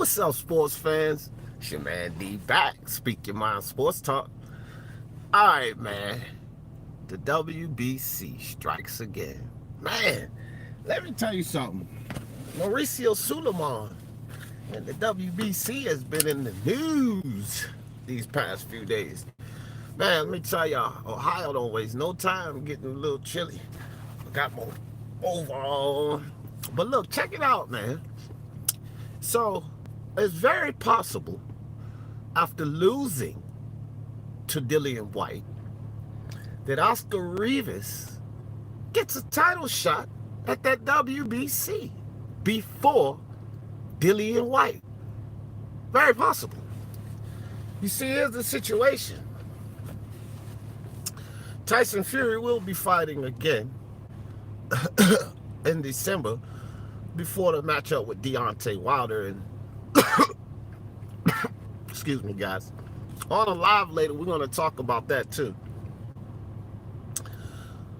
What's up, sports fans? It's your man D back. Speak Your Mind Sports Talk. Alright, man. The WBC strikes again. Man, let me tell you something. Mauricio Suleiman and the WBC has been in the news these past few days. Man, let me tell y'all, Ohio don't waste no time getting a little chilly. I got my overall on. But look, check it out, man. So, it's very possible after losing to Dillian Whyte that Oscar Rivas gets a title shot at that WBC before Dillian Whyte. Very possible. You see, here's the situation. Tyson Fury will be fighting again in December before the matchup with Deontay Wilder. And excuse me, guys. On a live later, we're going to talk about that too.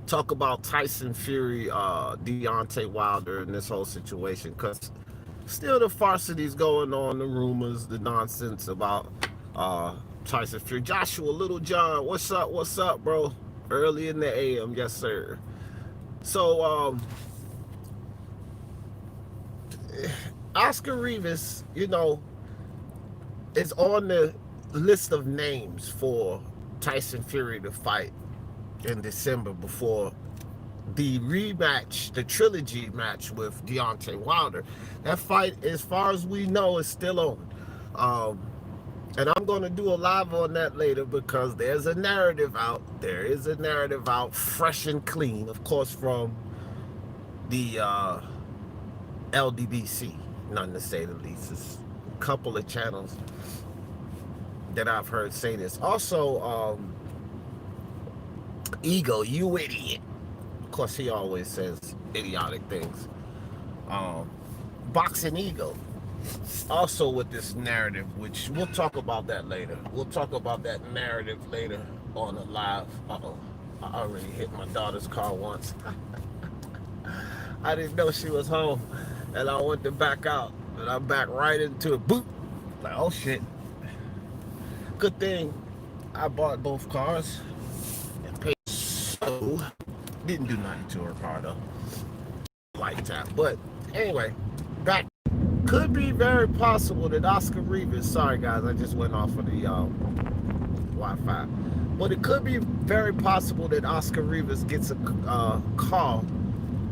Talk about Tyson Fury, Deontay Wilder, and this whole situation, because still the farcities going on, the rumors, the nonsense about Tyson Fury. Joshua Little John, what's up, bro? Early in the AM, yes, sir. So, Oscar Rivas, is on the list of names for Tyson Fury to fight in December before the rematch, the trilogy match with Deontay Wilder. That fight, as far as we know, is still on. And I'm going to do a live on that later because there's a narrative out. There is a narrative out, fresh and clean, of course, from the LDBC, none to say the least. It's a couple of channels that I've heard say this. Also, Ego, you idiot. Of course, he always says idiotic things. Boxing Ego, also with this narrative, which we'll talk about that later. We'll talk about that narrative later on a live. Uh-oh, I already hit my daughter's car once. I didn't know she was home, and I went to back out, and I backed right into it. Boop! Like, oh shit. Good thing I bought both cars and paid. So didn't do nothing to her car though, like that. But anyway, back. Could be very possible that Oscar Rivas, sorry guys, I just went off of the Wi-Fi, but it could be very possible that Oscar Rivas gets a call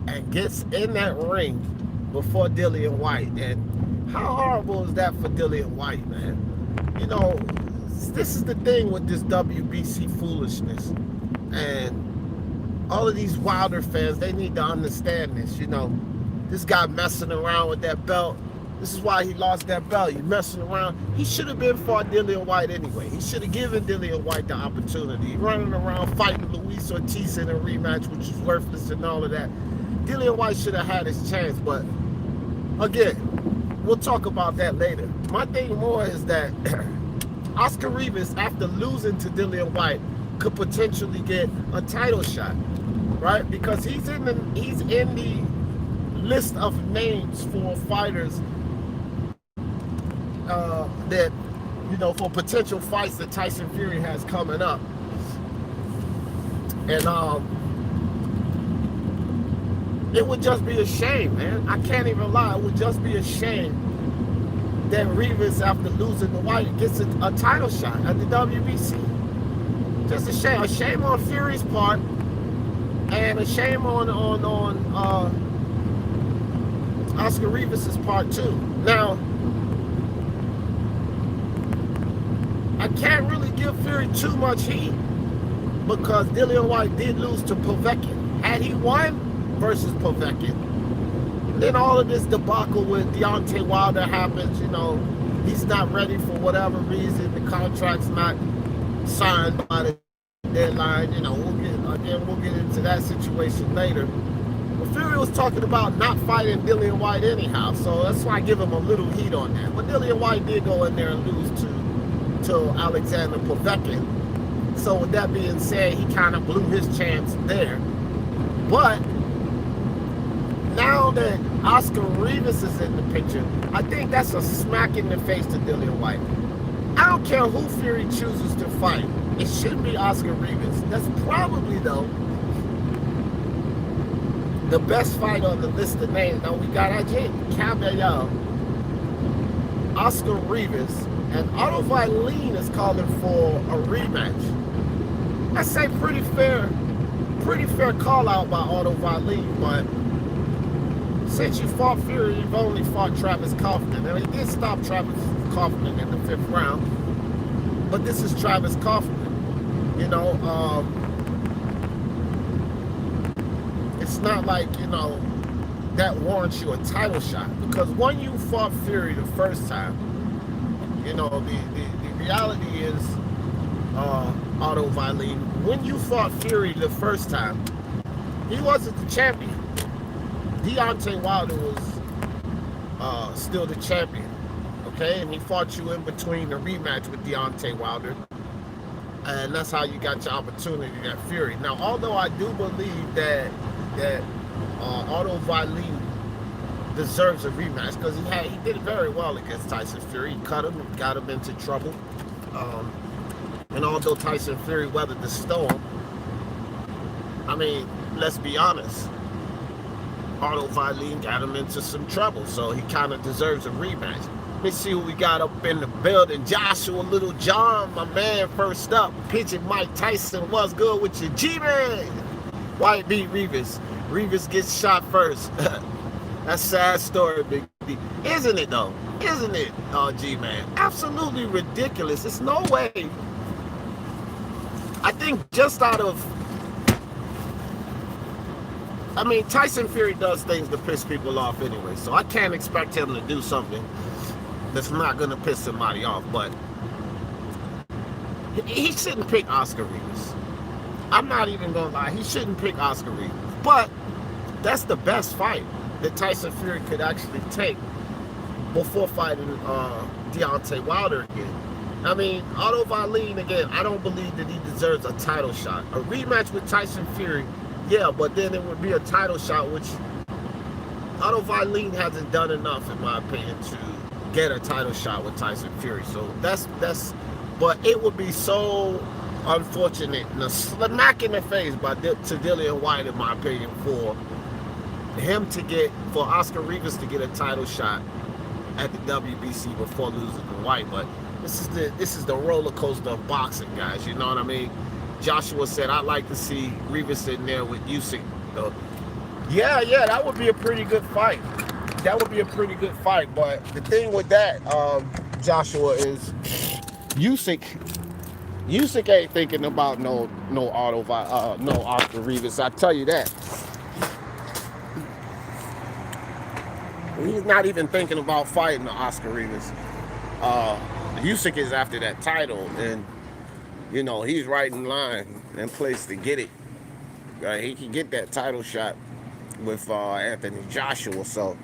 and gets in that ring before Dillian Whyte. And how horrible is that for Dillian Whyte, man? This is the thing with this WBC foolishness, and all of these Wilder fans, they need to understand this. This guy messing around with that belt. This is why he lost that belt. He messing around. He should have been fought Dillian Whyte anyway. He should have given Dillian Whyte the opportunity. Running around fighting Luis Ortiz in a rematch, which is worthless and all of that. Dillian Whyte should have had his chance, but again, we'll talk about that later. My thing more is that Oscar Rivas, after losing to Dillian Whyte, could potentially get a title shot, right? Because he's in the list of names for fighters that, for potential fights that Tyson Fury has coming up. And it would just be a shame, man. I can't even lie. It would just be a shame that Rivas, after losing to Whyte, gets a title shot at the WBC. Just a shame. A shame on Fury's part, and a shame on Oscar Rivas' part too. Now, I can't really give Fury too much heat because Dillian Whyte did lose to Povetkin. Had he won versus Povetkin, then all of this debacle with Deontay Wilder happens. He's not ready for whatever reason. The contract's not signed by the deadline. We'll get into that situation later. But Fury was talking about not fighting Dillian Whyte anyhow, so that's why I give him a little heat on that. But Dillian Whyte did go in there and lose to Alexander Povetkin. So with that being said, he kind of blew his chance there. But now that Oscar Rivas is in the picture, I think that's a smack in the face to Dillian Whyte. I don't care who Fury chooses to fight. It shouldn't be Oscar Rivas. That's probably, though, the best fight on the list of names. Now we got Agit Kabayel, Oscar Rivas, and Otto Wallin is calling for a rematch. I say pretty fair call out by Otto Wallin, but since you fought Fury, you've only fought Travis Kaufman. Now, he did stop Travis Kaufman in the 5th round, but this is Travis Kaufman. You know, it's not like, you know, that warrants you a title shot. Because when you fought Fury the first time, you know, the reality is, Otto Wallin, when you fought Fury the first time, he wasn't the champion. Deontay Wilder was still the champion, okay? And he fought you in between the rematch with Deontay Wilder, and that's how you got your opportunity at Fury. Now, although I do believe that Otto Wallin deserves a rematch because he did it very well against Tyson Fury. He cut him and got him into trouble. And although Tyson Fury weathered the storm, I mean, let's be honest, Otto Wallin got him into some trouble, so he kind of deserves a rematch. Let's see who we got up in the building. Joshua Little John, my man, first up. Pitching Mike Tyson. What's good with you, G-Man? Whyte beat Rivas. Rivas gets shot first. That's a sad story, Big D. Isn't it, though? Isn't it, G-Man? Absolutely ridiculous. There's no way. I think just out of... I mean, Tyson Fury does things to piss people off anyway, so I can't expect him to do something that's not going to piss somebody off, but he shouldn't pick Oscar Rivas. I'm not even going to lie. He shouldn't pick Oscar Rivas. But that's the best fight that Tyson Fury could actually take before fighting Deontay Wilder again. I mean, Otto Wallin, again, I don't believe that he deserves a title shot. A rematch with Tyson Fury, yeah, but then it would be a title shot, which Otto Wallin hasn't done enough, in my opinion, to get a title shot with Tyson Fury. So that's but it would be so unfortunate and a smack in the face to Dillian Whyte, in my opinion, for Oscar Rivas to get a title shot at the WBC before losing to Whyte. But this is the roller coaster of boxing, guys. You know what I mean? Joshua said, I'd like to see Rivas in there with Usyk. Yeah, that would be a pretty good fight. That would be a pretty good fight. But the thing with that, Joshua, is Usyk ain't thinking about no Oscar Rivas. I tell you that. He's not even thinking about fighting the Oscar Rivas. Usyk is after that title, and you know he's right in line and place to get it. He can get that title shot with Anthony Joshua. So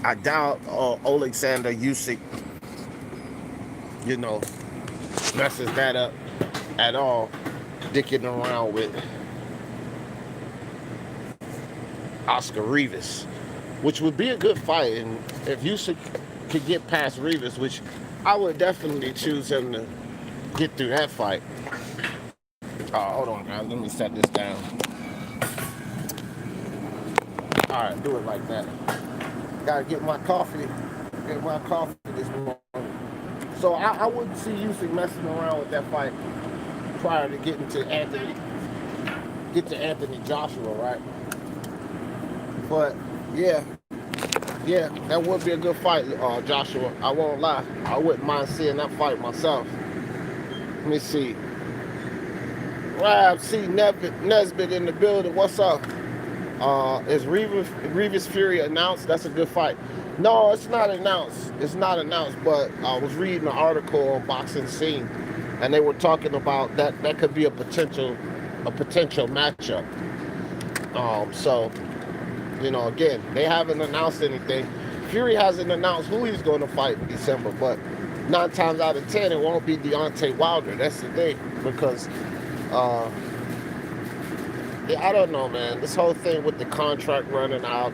I doubt Alexander Usyk, you know, messes that up at all, dicking around with Oscar Rivas, which would be a good fight. And if Usyk could get past Rivas, which I would definitely choose him to get through that fight. Hold on, guys. Let me set this down. All right, do it like that. Gotta get my coffee. This morning. So I wouldn't see Usyk messing around with that fight prior to getting to Anthony Joshua, right? But yeah, that would be a good fight, Joshua. I won't lie. I wouldn't mind seeing that fight myself. Let me see. Rab C. Nesbitt in the building. What's up? Is Rivas Fury announced? That's a good fight. No, it's not announced. But I was reading an article on Boxing Scene, and they were talking about that could be a potential matchup. So, you know, again, they haven't announced anything. Fury hasn't announced who he's going to fight in December, but 9 times out of 10, it won't be Deontay Wilder. That's the thing, because Yeah, I don't know, man. This whole thing with the contract running out,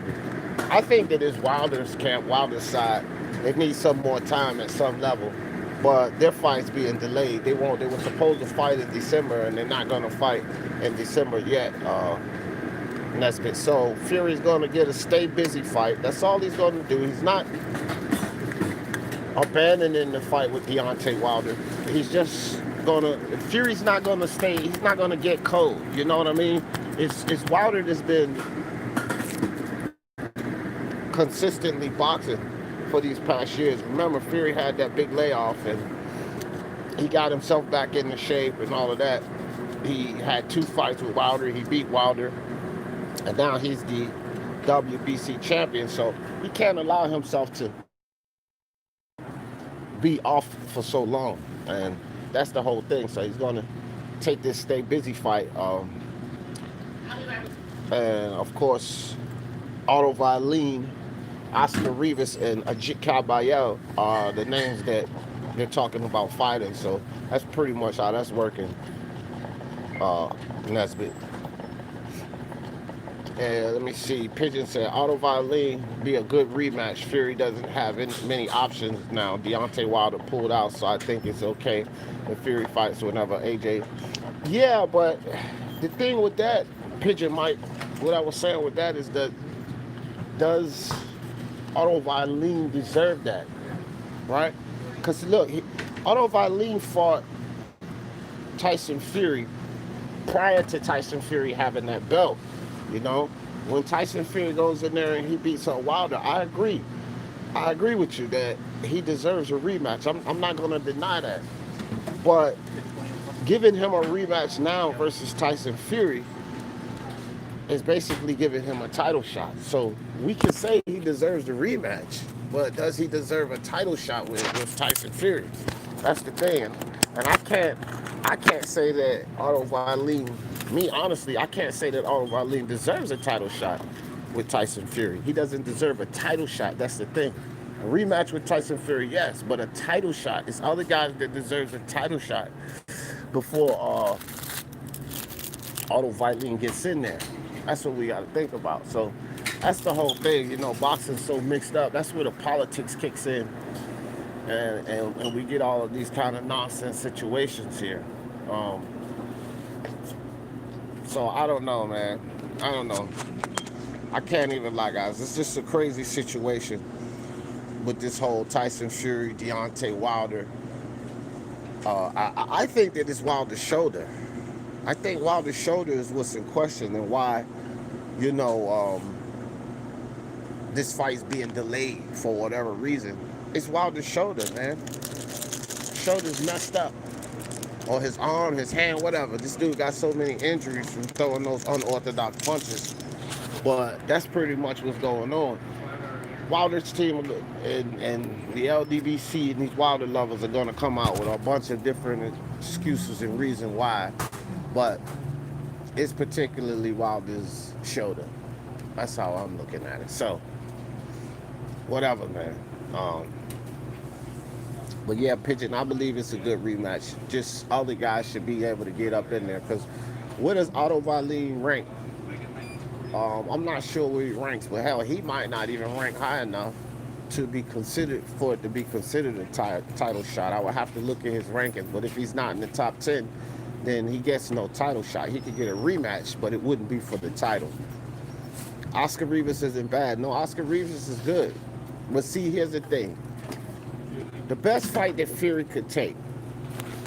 I think that it's Wilder's camp, Wilder's side. They need some more time at some level, but their fight's being delayed. They won't. They were supposed to fight in December, and they're not going to fight in December yet. And that's it. So Fury's going to get a stay busy fight. That's all he's going to do. He's not abandoning the fight with Deontay Wilder. He's just gonna. Fury's not gonna stay. He's not gonna get cold. You know what I mean? It's Wilder that's been consistently boxing for these past years. Remember, Fury had that big layoff and he got himself back into shape and all of that. He had 2 fights with Wilder. He beat Wilder, and now he's the WBC champion. So he can't allow himself to be off for so long, and that's the whole thing. So he's going to take this stay busy fight, and of course Otto Wallin, Oscar Rivas, and Agit Kabayel are the names that they're talking about fighting. So that's pretty much how that's working. And that's it. And let me see. Pigeon said Otto Wallin be a good rematch. Fury doesn't have many options now. Deontay Wilder pulled out, so I think it's okay if Fury fights whenever AJ. Yeah, but the thing with that, Pigeon Mike, what I was saying with that is that does Otto Wallin deserve that, right? Because look, Otto Wallin fought Tyson Fury prior to Tyson Fury having that belt. You know, when Tyson Fury goes in there and he beats up Wilder, I agree with you that he deserves a rematch. I'm not going to deny that. But giving him a rematch now versus Tyson Fury is basically giving him a title shot. So we can say he deserves the rematch, but does he deserve a title shot with Tyson Fury? That's the thing. And I can't say that Otto Wallin, honestly, I can't say that Otto Wallin deserves a title shot with Tyson Fury. He doesn't deserve a title shot. That's the thing. A rematch with Tyson Fury, yes, but a title shot. It's other guys that deserves a title shot before Otto Wallin gets in there. That's what we got to think about. So that's the whole thing. You know, boxing's so mixed up. That's where the politics kicks in. And we get all of these kind of nonsense situations here. So I don't know, man. I don't know. I can't even lie, guys. It's just a crazy situation with this whole Tyson Fury, Deontay Wilder. I think that it's Wilder's shoulder. I think Wilder's shoulder is what's in question, and why, you know, this fight's being delayed for whatever reason. It's Wilder's shoulder, man. Shoulder's messed up. Or his arm, his hand, whatever. This dude got so many injuries from throwing those unorthodox punches. But that's pretty much what's going on. Wilder's team and the LDBC and these Wilder lovers are going to come out with a bunch of different excuses and reasons why. But it's particularly Wilder's shoulder. That's how I'm looking at it. So, whatever, man. But yeah, Pigeon, I believe it's a good rematch. Just other guys should be able to get up in there. Because where does Otto Wallin rank? I'm not sure where he ranks, but hell, he might not even rank high enough to be considered, for it to be considered a title shot. I would have to look at his rankings. But if he's not in the top 10, then he gets no title shot. He could get a rematch, but it wouldn't be for the title. Oscar Rivas isn't bad. No, Oscar Rivas is good. But see, here's the thing. The best fight that Fury could take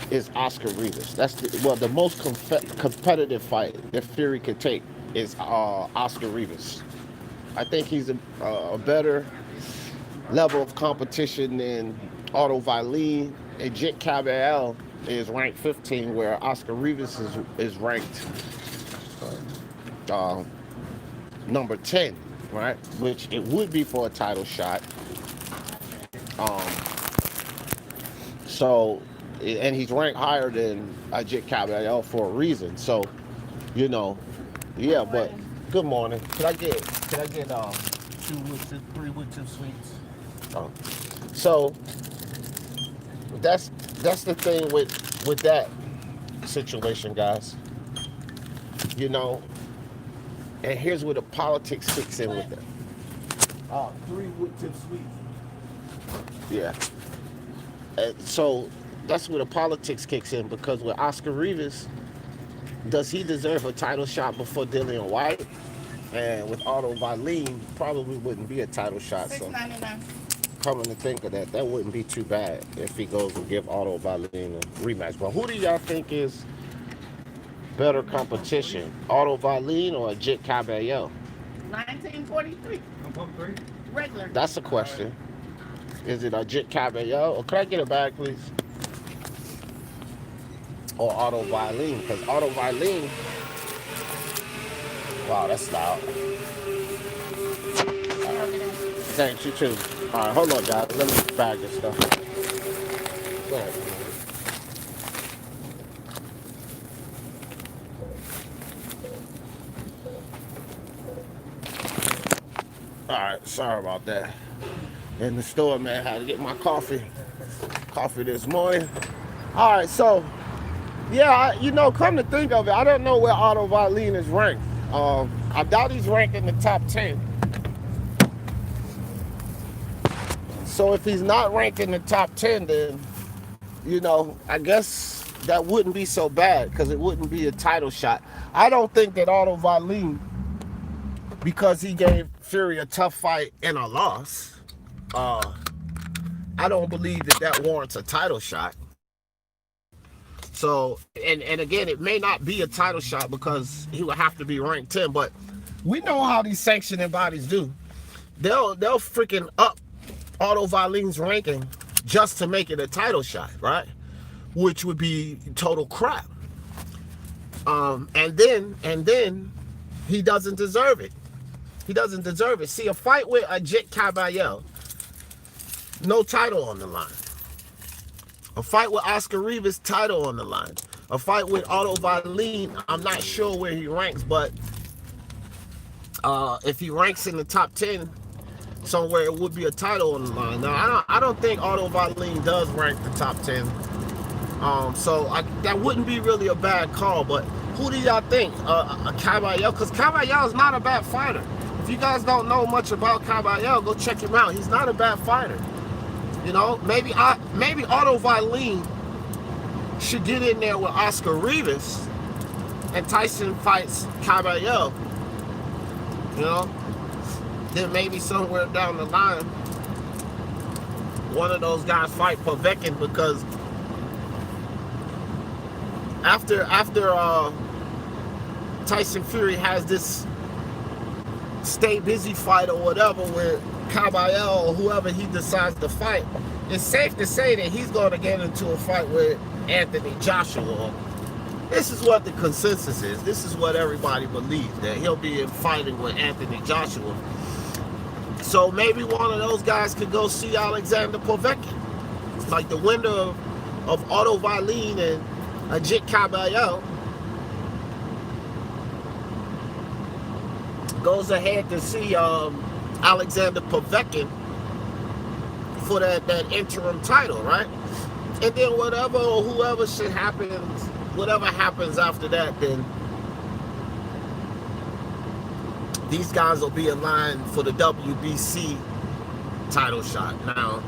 is Oscar Rivas. That's the most competitive fight that Fury could take is Oscar Rivas. I think he's a better level of competition than Otto Wallin. Agit Kabayel is ranked 15, where Oscar Rivas is ranked number 10, right? Which it would be for a title shot. So, and he's ranked higher than Agit Kabayel for a reason. So, you know, yeah. But good morning. Can I get 2 with 3 with 2 sweets? So that's the thing with that situation, guys. You know, And here's where the politics kicks in with it. 3 wood tip sweets. Yeah. And so that's where the politics kicks in, because with Oscar Rivas, does he deserve a title shot before Dillian Whyte? And with Otto Wallin, probably wouldn't be a title shot. So coming to think of that, that wouldn't be too bad if he goes and give Otto Wallin a rematch. But who do y'all think is better competition, Otto Wallin or Agit Kabayel? 1943. Regular. That's a question. Is it Agit Kabayel? Or can I get a bag, please? Or Otto Wallin? Because Otto Wallin... Wow, that's loud. Thanks, you too. All right, hold on, guys. Let me bag this stuff. Go ahead. All right, sorry about that. In the store, man, had to get my coffee this morning. All right, so yeah, come to think of it, I don't know where Otto Wallin is ranked. I doubt he's ranked in the top 10. So if he's not ranked in the top 10, then, I guess that wouldn't be so bad, because it wouldn't be a title shot. I don't think that Otto Wallin, because he gave Fury a tough fight and a loss, I don't believe that warrants a title shot. So, and again, it may not be a title shot because he would have to be ranked 10, but we know how these sanctioning bodies do. They'll freaking up Otto Wallin's ranking just to make it a title shot, right? Which would be total crap. And then he doesn't deserve it. He doesn't deserve it. See, a fight with Agit Kabayel, no title on the line. A fight with Oscar Rivas, title on the line. A fight with Otto Wallin, I'm not sure where he ranks, but if he ranks in the top 10 somewhere, it would be a title on the line. Now, I don't think Otto Wallin does rank the top 10. So that wouldn't be really a bad call, but who do y'all think? Kabayel? Because Kabayel is not a bad fighter. If you guys don't know much about Kabayel, go check him out. He's not a bad fighter. Maybe Otto Wallin should get in there with Oscar Rivas and Tyson fights Kabayel. Then maybe somewhere down the line, one of those guys fight Povetkin, because after Tyson Fury has this stay busy fight or whatever with Kabayel or whoever he decides to fight, it's safe to say that he's going to get into a fight with Anthony Joshua. This is what the consensus is. This is what everybody believes, that he'll be fighting with Anthony Joshua. So maybe one of those guys could go see Alexander Povetkin. It's like the winner of Otto Wallin and Agit Kabayel goes ahead to see Alexander Povetkin for that interim title, right? And then whatever or whoever shit happens, whatever happens after that, then these guys will be in line for the WBC title shot. Now,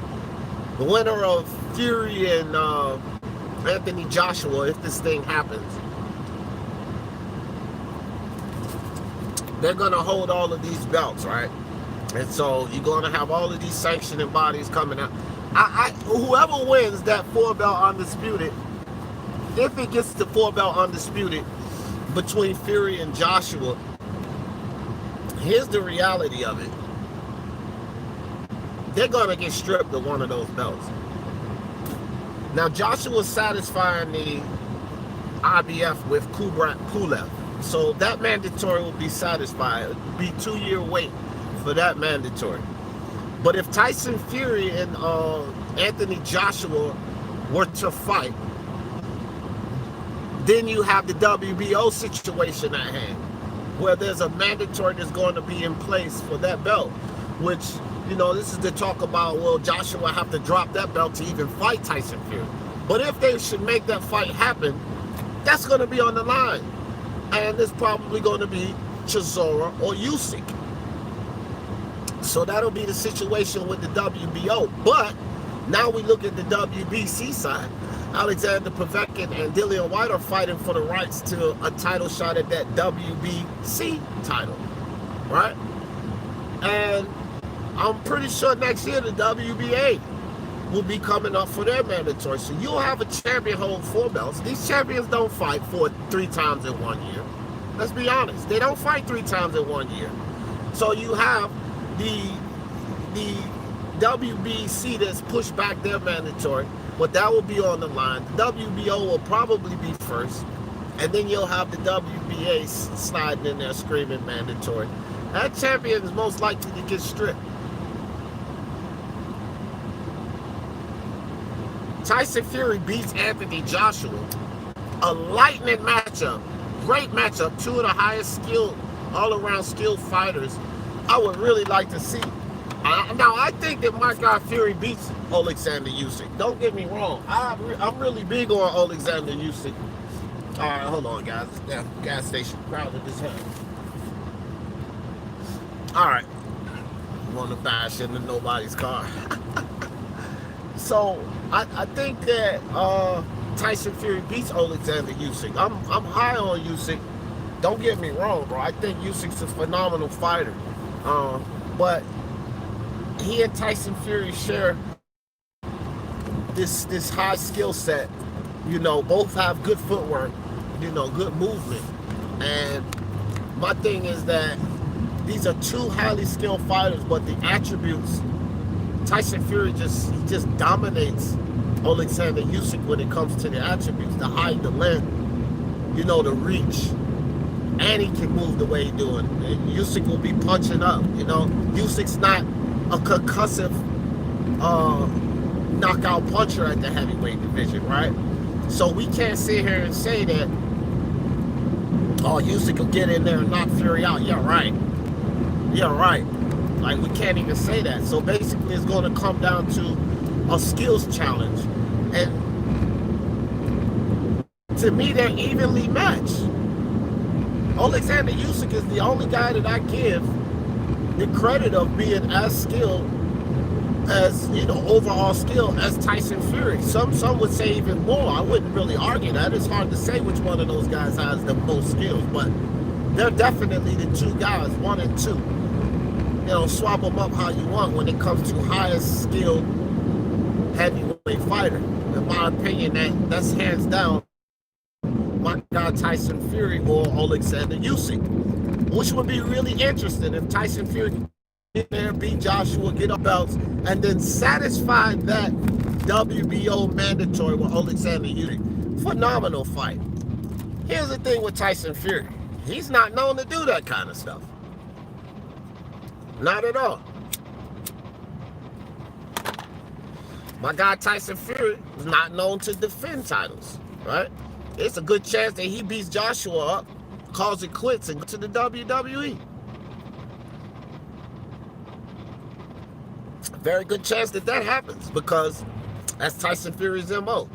the winner of Fury and Anthony Joshua, if this thing happens, they're going to hold all of these belts, right? And so you're going to have all of these sanctioning bodies coming out. Whoever wins that 4-belt undisputed, if it gets to 4-belt undisputed between Fury and Joshua, here's the reality of it. They're going to get stripped of one of those belts. Now, Joshua's satisfying the IBF with Kubrat Pulev. So that mandatory will be satisfied. It will be 2-year wait for that mandatory. But if Tyson Fury and Anthony Joshua were to fight, then you have the WBO situation at hand, where there's a mandatory that's going to be in place for that belt, which, this is to talk about, well, Joshua have to drop that belt to even fight Tyson Fury. But if they should make that fight happen, that's going to be on the line. And it's probably going to be Chisora, or Usyk. So that'll be the situation with the WBO. But now we look at the WBC side. Alexander Povetkin and Dillian Whyte are fighting for the rights to a title shot at that WBC title, right? And I'm pretty sure next year the WBA will be coming up for their mandatory. So you'll have a champion hold 4 belts. These champions don't fight 3 times in 1 year. Let's be honest. They don't fight 3 times in 1 year. So you have the WBC that's pushed back their mandatory, but that will be on the line. The WBO will probably be first, and then you'll have the WBA sliding in there screaming mandatory. That champion is most likely to get stripped. Tyson Fury beats Anthony Joshua. A lightning matchup. Great matchup. 2 of the highest skilled, all-around skilled fighters I would really like to see. Now, I think that my guy Fury beats Alexander Usyk. Don't get me wrong. I'm really big on Alexander Usyk. All right, hold on, guys. Damn, gas station crowded as hell. All right. Want to bash into nobody's car. So, I think that Tyson Fury beats Alexander Usyk. I'm high on Usyk. Don't get me wrong, bro. I think Usyk's a phenomenal fighter. But he and Tyson Fury share this high skill set. You know, both have good footwork, you know, good movement. And my thing is that these are 2 highly skilled fighters, but the attributes, Tyson Fury just dominates Alexander Usyk when it comes to the attributes, the height, the length, you know, the reach. And he can move the way he's doing. And Usyk will be punching up, you know. Usyk's not a concussive knockout puncher at the heavyweight division, right? So we can't sit here and say that, oh, Usyk will get in there and knock Fury out. Yeah, right. Yeah, right. Like, we can't even say that. So basically it's going to come down to a skills challenge. And to me, they're evenly matched. Alexander Usyk is the only guy that I give the credit of being as skilled as, you know, overall skill as Tyson Fury. Some would say even more. I wouldn't really argue that. It's hard to say which one of those guys has the most skills, but they're definitely the 2 guys, 1 and 2. You know, swap them up how you want when it comes to highest skilled heavyweight fighter. In my opinion, that's hands down my guy Tyson Fury or Alexander Usyk, which would be really interesting if Tyson Fury can get there, beat Joshua, get up belts, and then satisfy that WBO mandatory with Alexander Usyk. Phenomenal fight. Here's the thing with Tyson Fury. He's not known to do that kind of stuff. Not at all. My guy Tyson Fury is not known to defend titles, right? It's a good chance that he beats Joshua up, calls it quits, and goes to the WWE. Very good chance that happens because that's Tyson Fury's MO.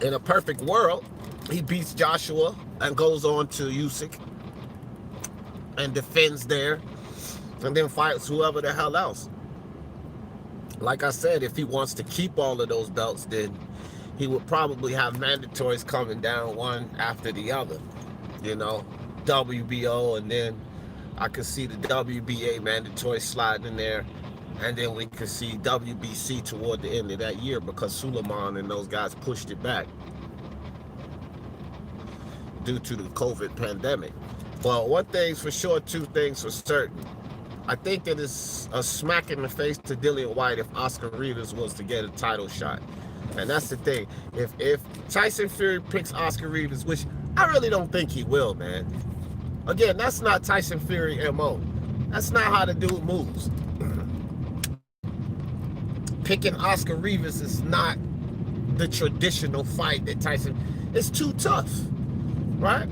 In a perfect world, he beats Joshua and goes on to Usyk and defends there and then fights whoever the hell else. Like I said, if he wants to keep all of those belts, then he would probably have mandatories coming down one after the other. You know, WBO, and then I could see the WBA mandatory sliding in there, and then we could see WBC toward the end of that year because Suleiman and those guys pushed it back due to the COVID pandemic. Well, one thing's for sure, 2 things for certain. I think that it's a smack in the face to Dillian Whyte if Oscar Rivas was to get a title shot. And that's the thing. If Tyson Fury picks Oscar Rivas, which I really don't think he will, man. Again, that's not Tyson Fury MO. That's not how the dude moves. Picking Oscar Rivas is not the traditional fight that Tyson... It's too tough, right?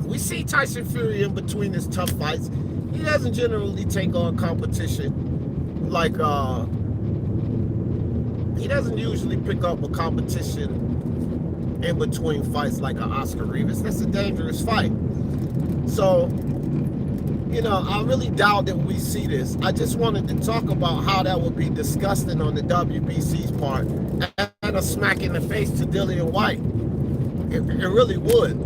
We see Tyson Fury in between his tough fights. He doesn't generally take on competition like... he doesn't usually pick up a competition in between fights like an Oscar Rivas. That's a dangerous fight. So, you know, I really doubt that we see this. I just wanted to talk about how that would be disgusting on the WBC's part and a smack in the face to Dillian Whyte. It really would.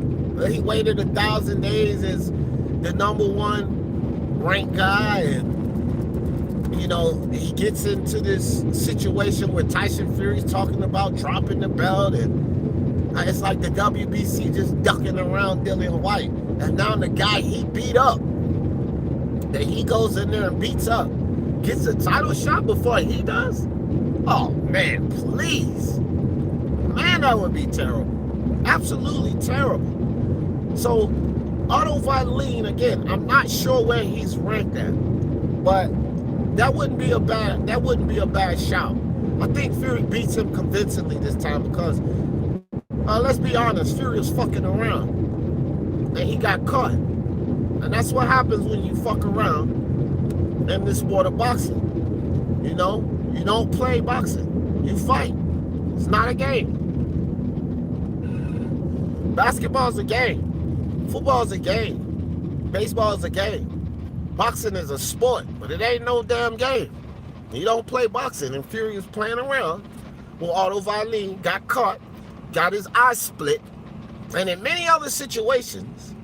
He waited 1,000 days as the #1 ranked guy, and you know, he gets into this situation where Tyson Fury's talking about dropping the belt, and it's like the WBC just ducking around Dillian Whyte. And now the guy he beat up, that he goes in there and beats up, gets a title shot before he does? Oh man, please. Man, that would be terrible. Absolutely terrible. So Otto Wallin, again, I'm not sure where he's ranked at, but that wouldn't be a bad shout. I think Fury beats him convincingly this time because let's be honest, Fury was fucking around and he got caught. And that's what happens when you fuck around in this sport of boxing. You know, you don't play boxing, you fight. It's not a game. Basketball's a game. Football's a game. Baseball's a game. Boxing is a sport, but it ain't no damn game. You don't play boxing, and Fury was playing around. Well, Otto Wallin got caught, got his eye split, and in many other situations,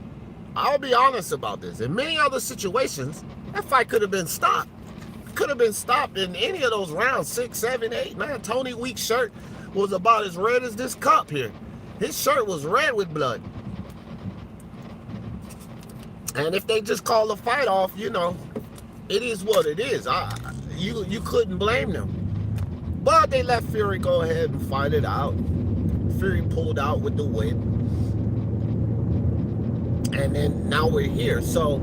I'll be honest about this, in many other situations, that fight could have been stopped. Could have been stopped in any of those rounds, 6, 7, 8, 9. Tony Week's shirt was about as red as this cup here. His shirt was red with blood. And if they just call the fight off, you know, it is what it is. You couldn't blame them. But they let Fury go ahead and fight it out. Fury pulled out with the win. And then now we're here. So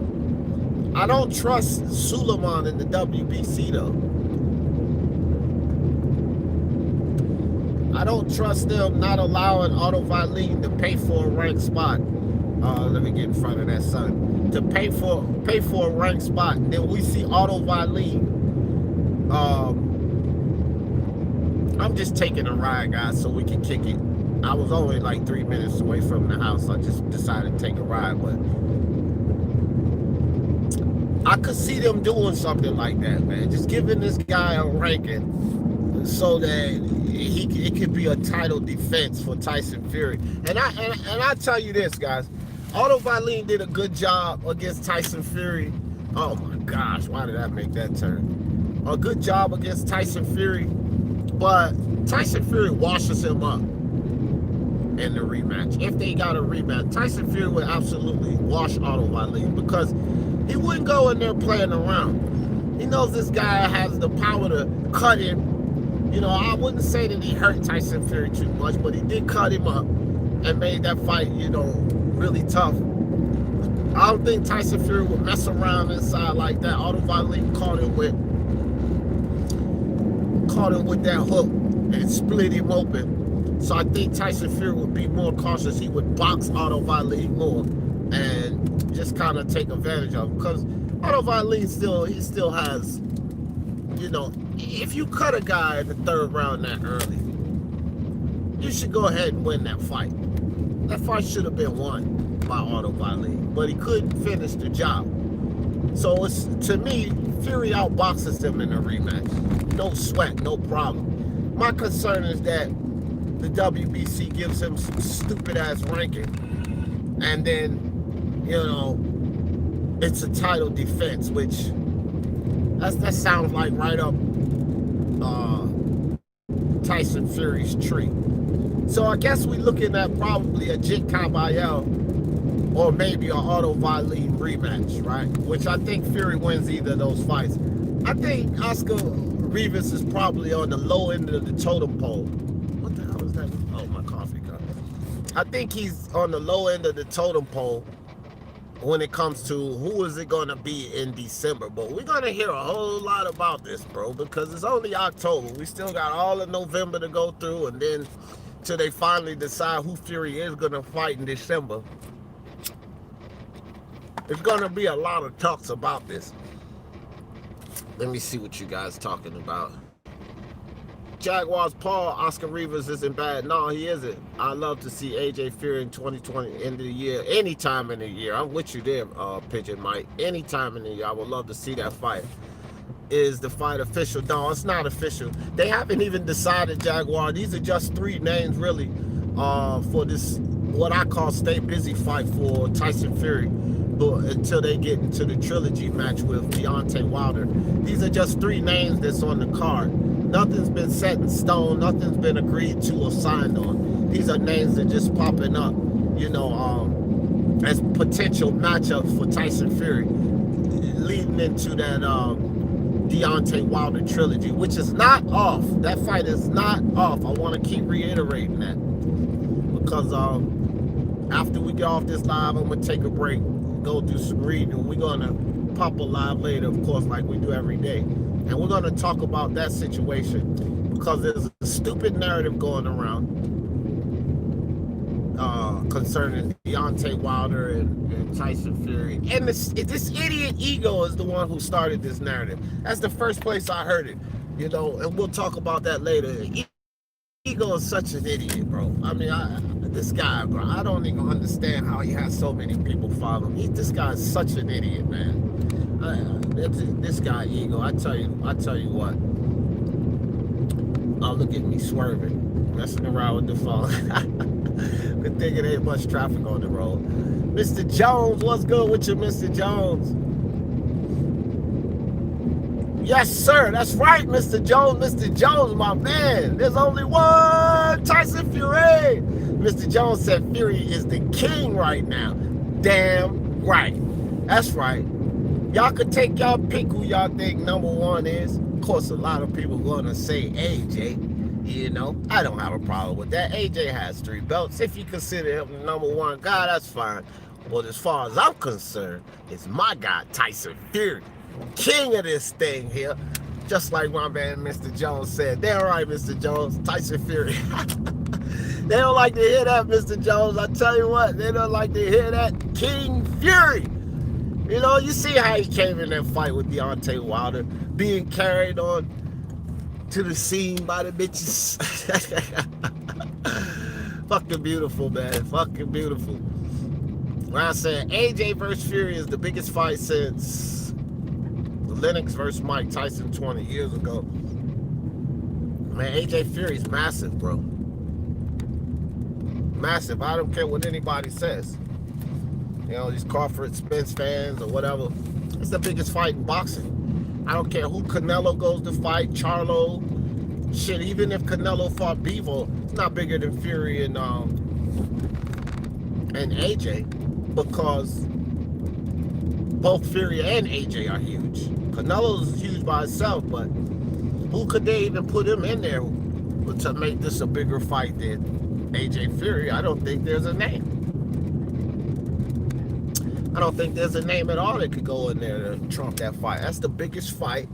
I don't trust Suleiman in the WBC though. I don't trust them not allowing Otto Wallin to pay for a ranked spot. Let me get in front of that sun. To pay for a ranked spot. And then we see Otto Wallin. I'm just taking a ride, guys, so we can kick it. I was only like 3 minutes away from the house. I just decided to take a ride, but I could see them doing something like that, man. Just giving this guy a ranking so that it could be a title defense for Tyson Fury. And I tell you this, guys, Otto Wallin did a good job against Tyson Fury. Oh my gosh, why did I make that turn? A good job against Tyson Fury, but Tyson Fury washes him up in the rematch. If they got a rematch, Tyson Fury would absolutely wash Otto Wallin because he wouldn't go in there playing around. He knows this guy has the power to cut him. You know, I wouldn't say that he hurt Tyson Fury too much, but he did cut him up and made that fight, you know, really tough. I don't think Tyson Fury would mess around inside like that. Otto Wallin caught him with that hook and split him open. So I think Tyson Fury would be more cautious. He would box Otto Wallin more and just kind of take advantage of him. Because Otto Wallin still has, you know, if you cut a guy in the 3rd round that early, you should go ahead and win that fight. That fight should have been won by Otto Wallin, but he couldn't finish the job. So it's, to me, Fury outboxes him in a rematch. No sweat, no problem. My concern is that the WBC gives him some stupid ass ranking, and then, you know, it's a title defense, which that sounds like right up Tyson Fury's tree. So I guess we're looking at probably a Agit Kabayel or maybe an Otto Wallin rematch, right? Which I think Fury wins either of those fights. I think Oscar Rivas is probably on the low end of the totem pole. What the hell is that? Oh, my coffee cup. I think he's on the low end of the totem pole when it comes to who is it going to be in December. But we're going to hear a whole lot about this, bro, because it's only October. We still got all of November to go through, and then till they finally decide who Fury is going to fight in December. There's going to be a lot of talks about this. Let me see what you guys talking about. Jaguars Paul, Oscar Rivas isn't bad. No, he isn't. I love to see AJ Fury in 2020, end of the year, anytime in the year. I'm with you there, Pigeon Mike. Anytime in the year, I would love to see that fight. Is the fight official? No, it's not official. They haven't even decided, Jaguar. These are just 3 names, really, for this, what I call stay busy fight for Tyson Fury. But until they get into the trilogy match with Deontay Wilder. These are just 3 names that's on the card. Nothing's been set in stone. Nothing's been agreed to or signed on. These are names that are just popping up, you know, as potential matchups for Tyson Fury, leading into that Deontay Wilder trilogy, which is not off. That fight is not off. I want to keep reiterating that, because after we get off this live, I'm going to take a break, go do some reading. We're going to pop a live later, of course, like we do every day. And we're going to talk about that situation, because there's a stupid narrative going around concerning Deontay Wilder and Tyson Fury. And this idiot Ego is the one who started this narrative. That's the first place I heard it, you know, and we'll talk about that later. Ego is such an idiot, bro. I mean, this guy, bro, I don't even understand how he has so many people follow him. This guy is such an idiot, man. This guy, Ego, I tell you what. Oh, look at me swerving, messing around with the phone. Good thing it ain't much traffic on the road. Mr. Jones, what's good with you, Mr. Jones? Yes, sir. That's right, Mr. Jones. Mr. Jones, my man. There's only one Tyson Fury. Mr. Jones said Fury is the king right now. Damn right. That's right. Y'all could take y'all pick who y'all think number 1 is. Of course, a lot of people going to say AJ. You know, I don't have a problem with that. AJ has 3 belts. If you consider him the number 1 guy, that's fine. But as far as I'm concerned, it's my guy, Tyson Fury. King of this thing here. Just like my man, Mr. Jones said. They're right, Mr. Jones. Tyson Fury. They don't like to hear that, Mr. Jones. I tell you what, they don't like to hear that. King Fury. You know, you see how he came in that fight with Deontay Wilder, being carried on to the scene by the bitches. Fucking beautiful, man. Fucking beautiful. When I said AJ versus Fury is the biggest fight since Lennox versus Mike Tyson 20 years ago. Man, AJ Fury's massive, bro. Massive. I don't care what anybody says. You know, these Crawford Spence fans or whatever. It's the biggest fight in boxing. I don't care who Canelo goes to fight, Charlo. Shit, even if Canelo fought Bivol, it's not bigger than Fury and AJ, because both Fury and AJ are huge. Canelo's huge by itself, but who could they even put him in there to make this a bigger fight than AJ Fury? I don't think there's a name. I don't think there's a name at all that could go in there to trump that fight. That's the biggest fight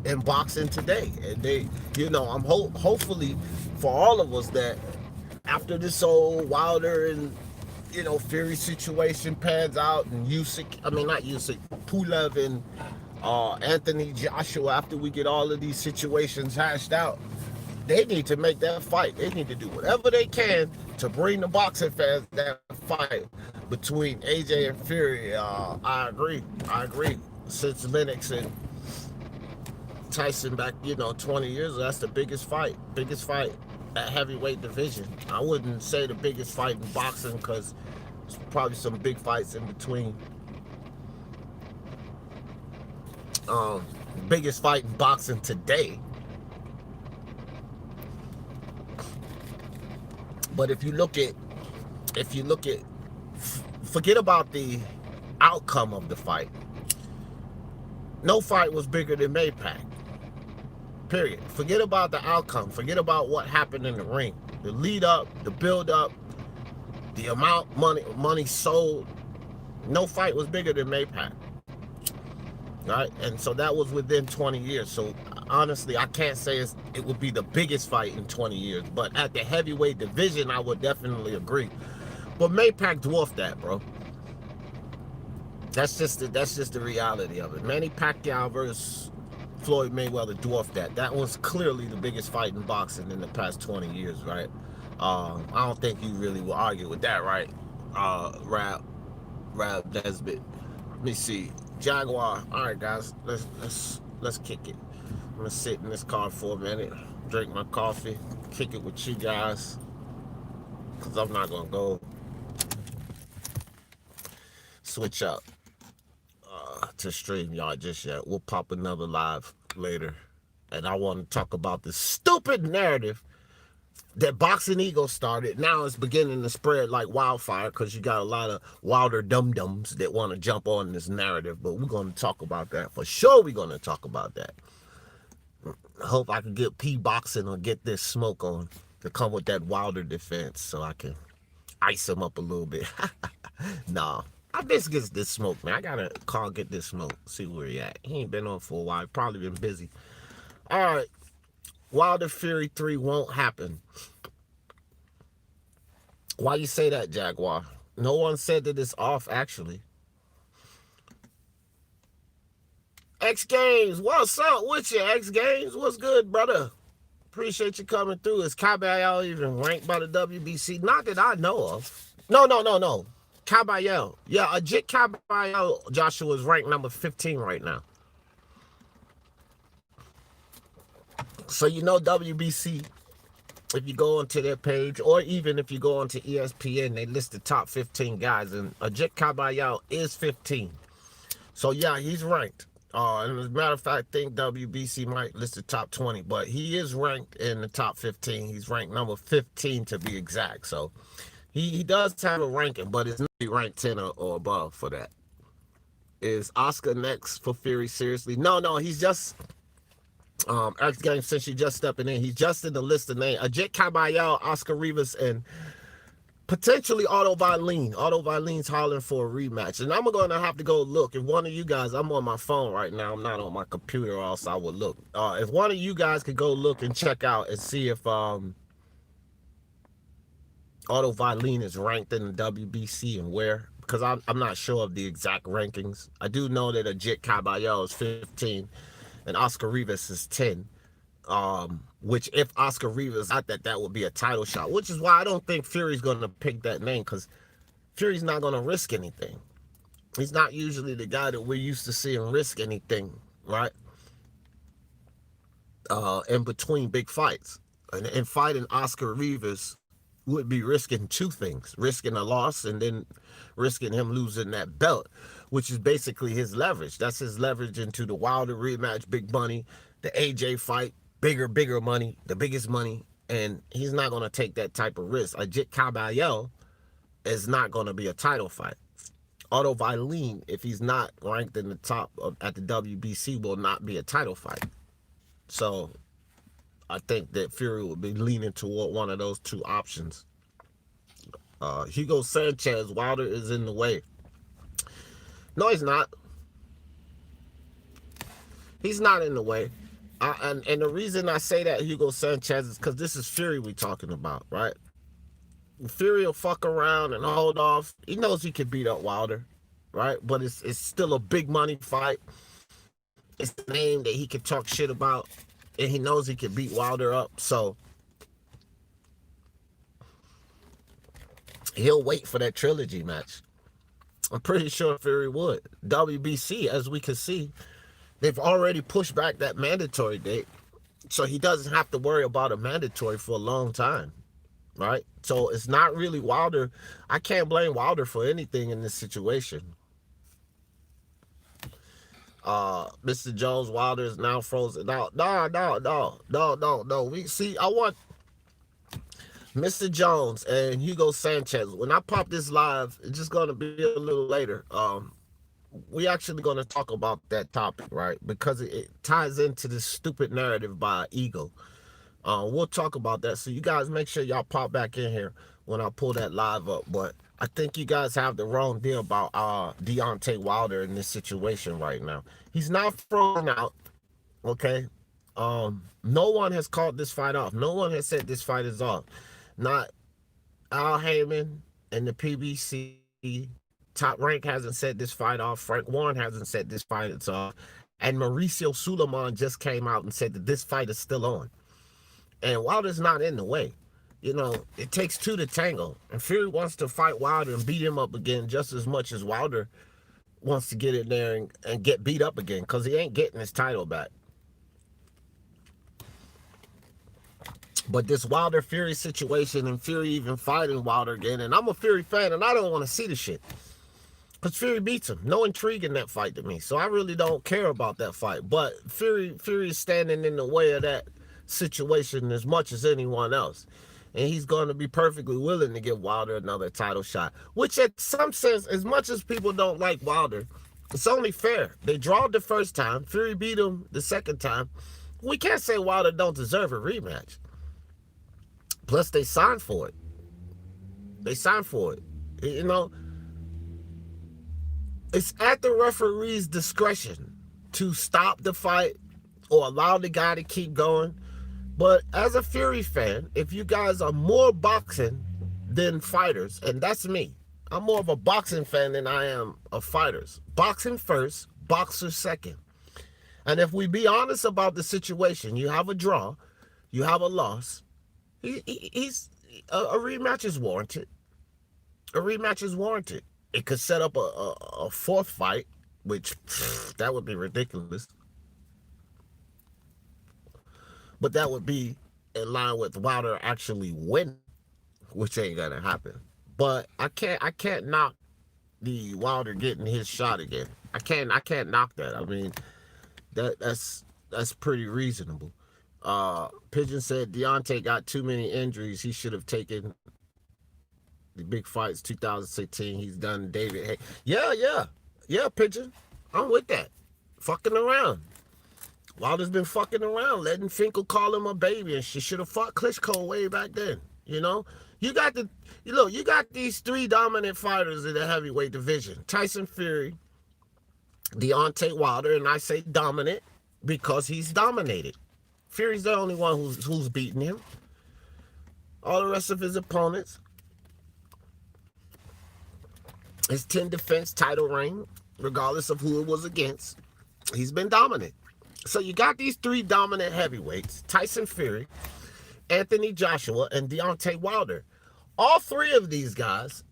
in boxing today. And they, you know, I'm hopefully for all of us that after this old Wilder and, you know, Fury situation pans out, and Pulev and Anthony Joshua, after we get all of these situations hashed out, they need to make that fight. They need to do whatever they can to bring the boxing fans that fight between AJ and Fury. I agree. Since Lennox and Tyson back, 20 years ago, that's the biggest fight at heavyweight division. I wouldn't say the biggest fight in boxing, because there's probably some big fights in between. Biggest fight in boxing today. But if you look at, forget about the outcome of the fight. No fight was bigger than Maypac. Period. Forget about the outcome. Forget about what happened in the ring. The lead up, the build up, the amount money sold. No fight was bigger than Maypac. Right? And so that was within 20 years. So honestly, I can't say it would be the biggest fight in 20 years. But at the heavyweight division, I would definitely agree. But Maypac dwarfed that, bro. That's just the reality of it. Manny Pacquiao versus Floyd Mayweather dwarfed that. That was clearly the biggest fight in boxing in the past 20 years, right? I don't think you really will argue with that, right? Rab Nesbitt. Let me see. Jaguar. All right, guys. Let's kick it. I'm gonna sit in this car for a minute, drink my coffee, kick it with you guys, cause I'm not gonna go switch up to StreamYard just yet. We'll pop another live later, and I want to talk about this stupid narrative that Boxing Eagle started. Now it's beginning to spread like wildfire because you got a lot of Wilder dum-dums that want to jump on this narrative, but we're going to talk about that. For sure we're going to talk about that. I hope I can get P Boxing or get this smoke on to come with that Wilder defense so I can ice him up a little bit. Nah, I just get this smoke, man. I got to call get this smoke, see where he at. He ain't been on for a while. Probably been busy. All right. Wilder Fury 3 won't happen. Why you say that, Jaguar? No one said that it's off, actually. X Games, what's up with you, X Games? What's good, brother? Appreciate you coming through. Is Kabayel even ranked by the WBC? Not that I know of. No. Kabayel. Yeah, Agit Kabayel, Joshua, is ranked number 15 right now. So you know WBC, if you go onto their page, or even if you go onto ESPN, they list the top 15 guys, and Agit Kabayel is 15. So yeah, he's ranked. And as a matter of fact, I think WBC might list the top 20, but he is ranked in the top 15. He's ranked number 15 to be exact. So he does have a ranking, but it's not ranked 10 or above for that. Is Oscar next for Fury? Seriously? No, he's just... X Games, since you're just stepping in, he's just in the list of names. Agit Kabayel, Oscar Rivas, and potentially Otto Wallin. Otto Wallin's hollering for a rematch. And I'm going to have to go look. If one of you guys, I'm on my phone right now. I'm not on my computer, or else I would look. If one of you guys could go look and check out and see if Otto Wallin is ranked in the WBC and where. Because I'm not sure of the exact rankings. I do know that Agit Kabayel is 15. And Oscar Rivas is 10, which if Oscar Rivas got that would be a title shot, which is why I don't think Fury's going to pick that name, because Fury's not going to risk anything. He's not usually the guy that we're used to seeing risk anything, right? In between big fights. And fighting Oscar Rivas would be risking two things, risking a loss and then risking him losing that belt, which is basically his leverage. That's his leverage into the Wilder rematch, big money, the AJ fight, bigger money, the biggest money, and he's not going to take that type of risk. Agit Kabayel is not going to be a title fight. Otto Wallin, if he's not ranked in the top at the WBC, will not be a title fight. So I think that Fury will be leaning toward one of those two options. Hugo Sanchez, Wilder is in the way. No, he's not. He's not in the way. And the reason I say that, Hugo Sanchez, is because this is Fury we talking about, right? Fury will fuck around and hold off. He knows he can beat up Wilder, right? But it's still a big money fight. It's the name that he can talk shit about, and he knows he can beat Wilder up. So he'll wait for that trilogy match. I'm pretty sure Fury would. WBC, as we can see, they've already pushed back that mandatory date. So he doesn't have to worry about a mandatory for a long time, right? So it's not really Wilder. I can't blame Wilder for anything in this situation. Mr. Jones, Wilder is now frozen out. No. We see, I want Mr. Jones and Hugo Sanchez. When I pop this live, it's just going to be a little later. We actually going to talk about that topic, right? Because it ties into this stupid narrative by Eagle. We'll talk about that. So you guys make sure y'all pop back in here when I pull that live up. But I think you guys have the wrong deal about Deontay Wilder in this situation right now. He's not thrown out, okay? No one has called this fight off. No one has said this fight is off. Not Al Heyman and the PBC. Top Rank hasn't said this fight off. Frank Warren hasn't said this fight is off. And Mauricio Suleiman just came out and said that this fight is still on. And Wilder's not in the way. You know, it takes two to tango. And Fury wants to fight Wilder and beat him up again just as much as Wilder wants to get in there and get beat up again, because he ain't getting his title back. But this Wilder Fury situation, and Fury even fighting Wilder again, and I'm a Fury fan and I don't want to see the shit. Because Fury beats him. No intrigue in that fight to me. So I really don't care about that fight. But Fury is standing in the way of that situation as much as anyone else. And he's going to be perfectly willing to give Wilder another title shot. Which, in some sense, as much as people don't like Wilder, it's only fair. They drawed the first time. Fury beat him the second time. We can't say Wilder don't deserve a rematch. Plus, they signed for it. You know, it's at the referee's discretion to stop the fight or allow the guy to keep going. But as a Fury fan, if you guys are more boxing than fighters, and that's me, I'm more of a boxing fan than I am of fighters. Boxing first, boxers second. And if we be honest about the situation, you have a draw, you have a loss, a rematch is warranted. A rematch is warranted. It could set up a fourth fight, which that would be ridiculous. But that would be in line with Wilder actually winning, which ain't gonna happen. But I can't knock the Wilder getting his shot again. I can't knock that. I mean, that's pretty reasonable. Pigeon said Deontay got too many injuries. He should have taken the big fights 2016. He's done David. Hey, yeah, Pigeon. I'm with that. Fucking around. Wilder's been fucking around, letting Finkel call him a baby, and she should have fought Klitschko way back then. You know, you got these three dominant fighters in the heavyweight division: Tyson Fury, Deontay Wilder, and I say dominant because he's dominated. Fury's the only one who's beaten him. All the rest of his opponents, his 10 defense title reign, regardless of who it was against, he's been dominant. So you got these three dominant heavyweights: Tyson Fury, Anthony Joshua, and Deontay Wilder. All three of these guys,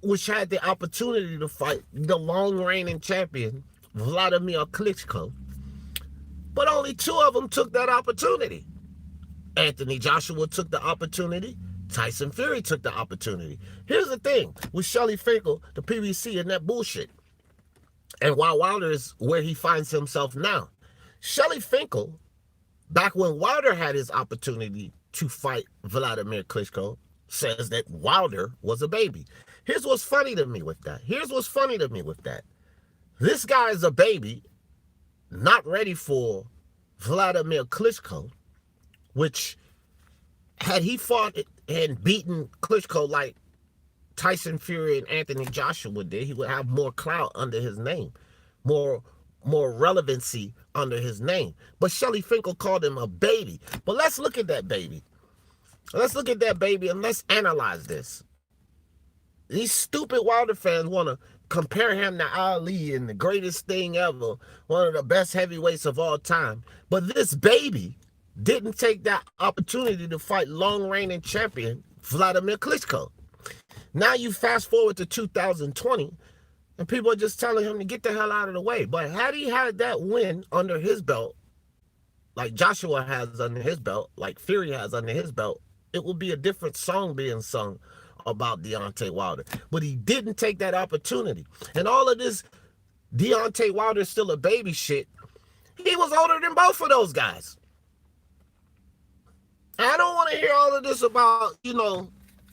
which had the opportunity to fight the long reigning champion, Vladimir Klitschko, but only two of them took that opportunity. Anthony Joshua took the opportunity. Tyson Fury took the opportunity. Here's the thing with Shelly Finkel, the PBC, and that bullshit. And why Wilder is where he finds himself now. Shelly Finkel, back when Wilder had his opportunity to fight Vladimir Klitschko, says that Wilder was a baby. Here's what's funny to me with that. This guy is a baby, not ready for Vladimir Klitschko, which, had he fought and beaten Klitschko like Tyson Fury and Anthony Joshua did, he would have more clout under his name, more relevancy under his name. But Shelly Finkel called him a baby. But let's look at that baby. And let's analyze this. These stupid Wilder fans want to compare him to Ali and the greatest thing ever, one of the best heavyweights of all time. But this baby didn't take that opportunity to fight long reigning champion Vladimir Klitschko. Now you fast forward to 2020, and people are just telling him to get the hell out of the way. But had he had that win under his belt, like Joshua has under his belt, like Fury has under his belt, it would be a different song being sung about Deontay Wilder. But he didn't take that opportunity. And all of this Deontay Wilder's still a baby shit, he was older than both of those guys. I don't want to hear all of this about,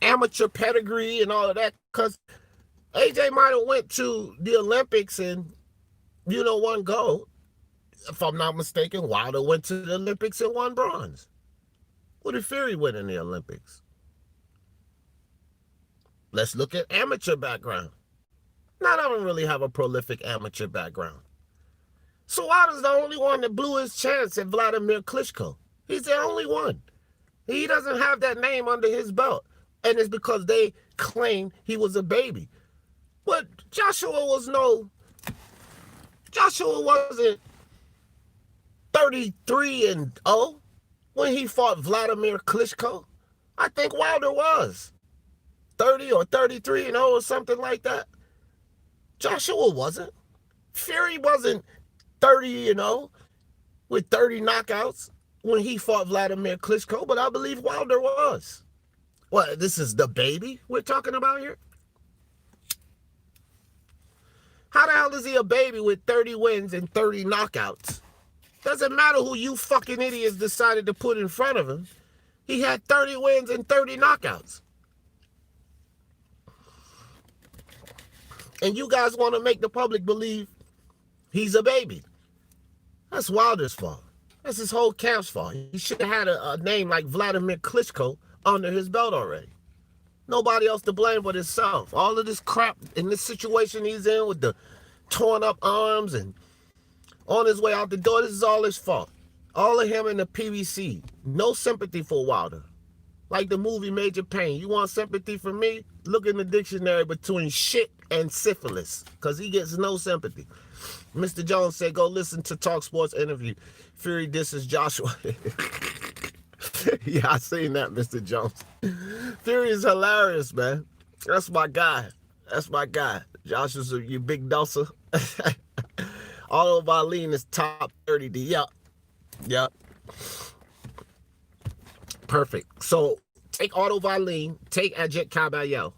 amateur pedigree and all of that, because AJ might have went to the Olympics and, won gold. If I'm not mistaken, Wilder went to the Olympics and won bronze. What did Fury win in the Olympics? Let's look at amateur background. None of them really have a prolific amateur background. So Wilder's the only one that blew his chance at Vladimir Klitschko. He's the only one. He doesn't have that name under his belt. And it's because they claim he was a baby. But Joshua wasn't 33-0 when he fought Vladimir Klitschko? I think Wilder was 30 or 33-0 or something like that. Joshua wasn't. Fury wasn't 30-0 with 30 knockouts when he fought Vladimir Klitschko, but I believe Wilder was. What, this is the baby we're talking about here? How the hell is he a baby with 30 wins and 30 knockouts? Doesn't matter who you fucking idiots decided to put in front of him. He had 30 wins and 30 knockouts. And you guys want to make the public believe he's a baby. That's Wilder's fault. That's his whole camp's fault. He should have had a name like Vladimir Klitschko under his belt already. Nobody else to blame but himself. All of this crap in this situation he's in with the torn up arms and on his way out the door, this is all his fault. All of him and the PBC. No sympathy for Wilder. Like the movie Major Payne. You want sympathy from me? Look in the dictionary between shit and syphilis, because he gets no sympathy. Mr. Jones said, go listen to Talk Sports interview. Fury disses Joshua. Yeah, I seen that, Mr. Jones. Fury is hilarious, man. That's my guy. That's my guy. Joshua's you big doser. Otto Wallin is top 30. Yup. Yup. Perfect. So take Otto Wallin, take Agit Kabayel.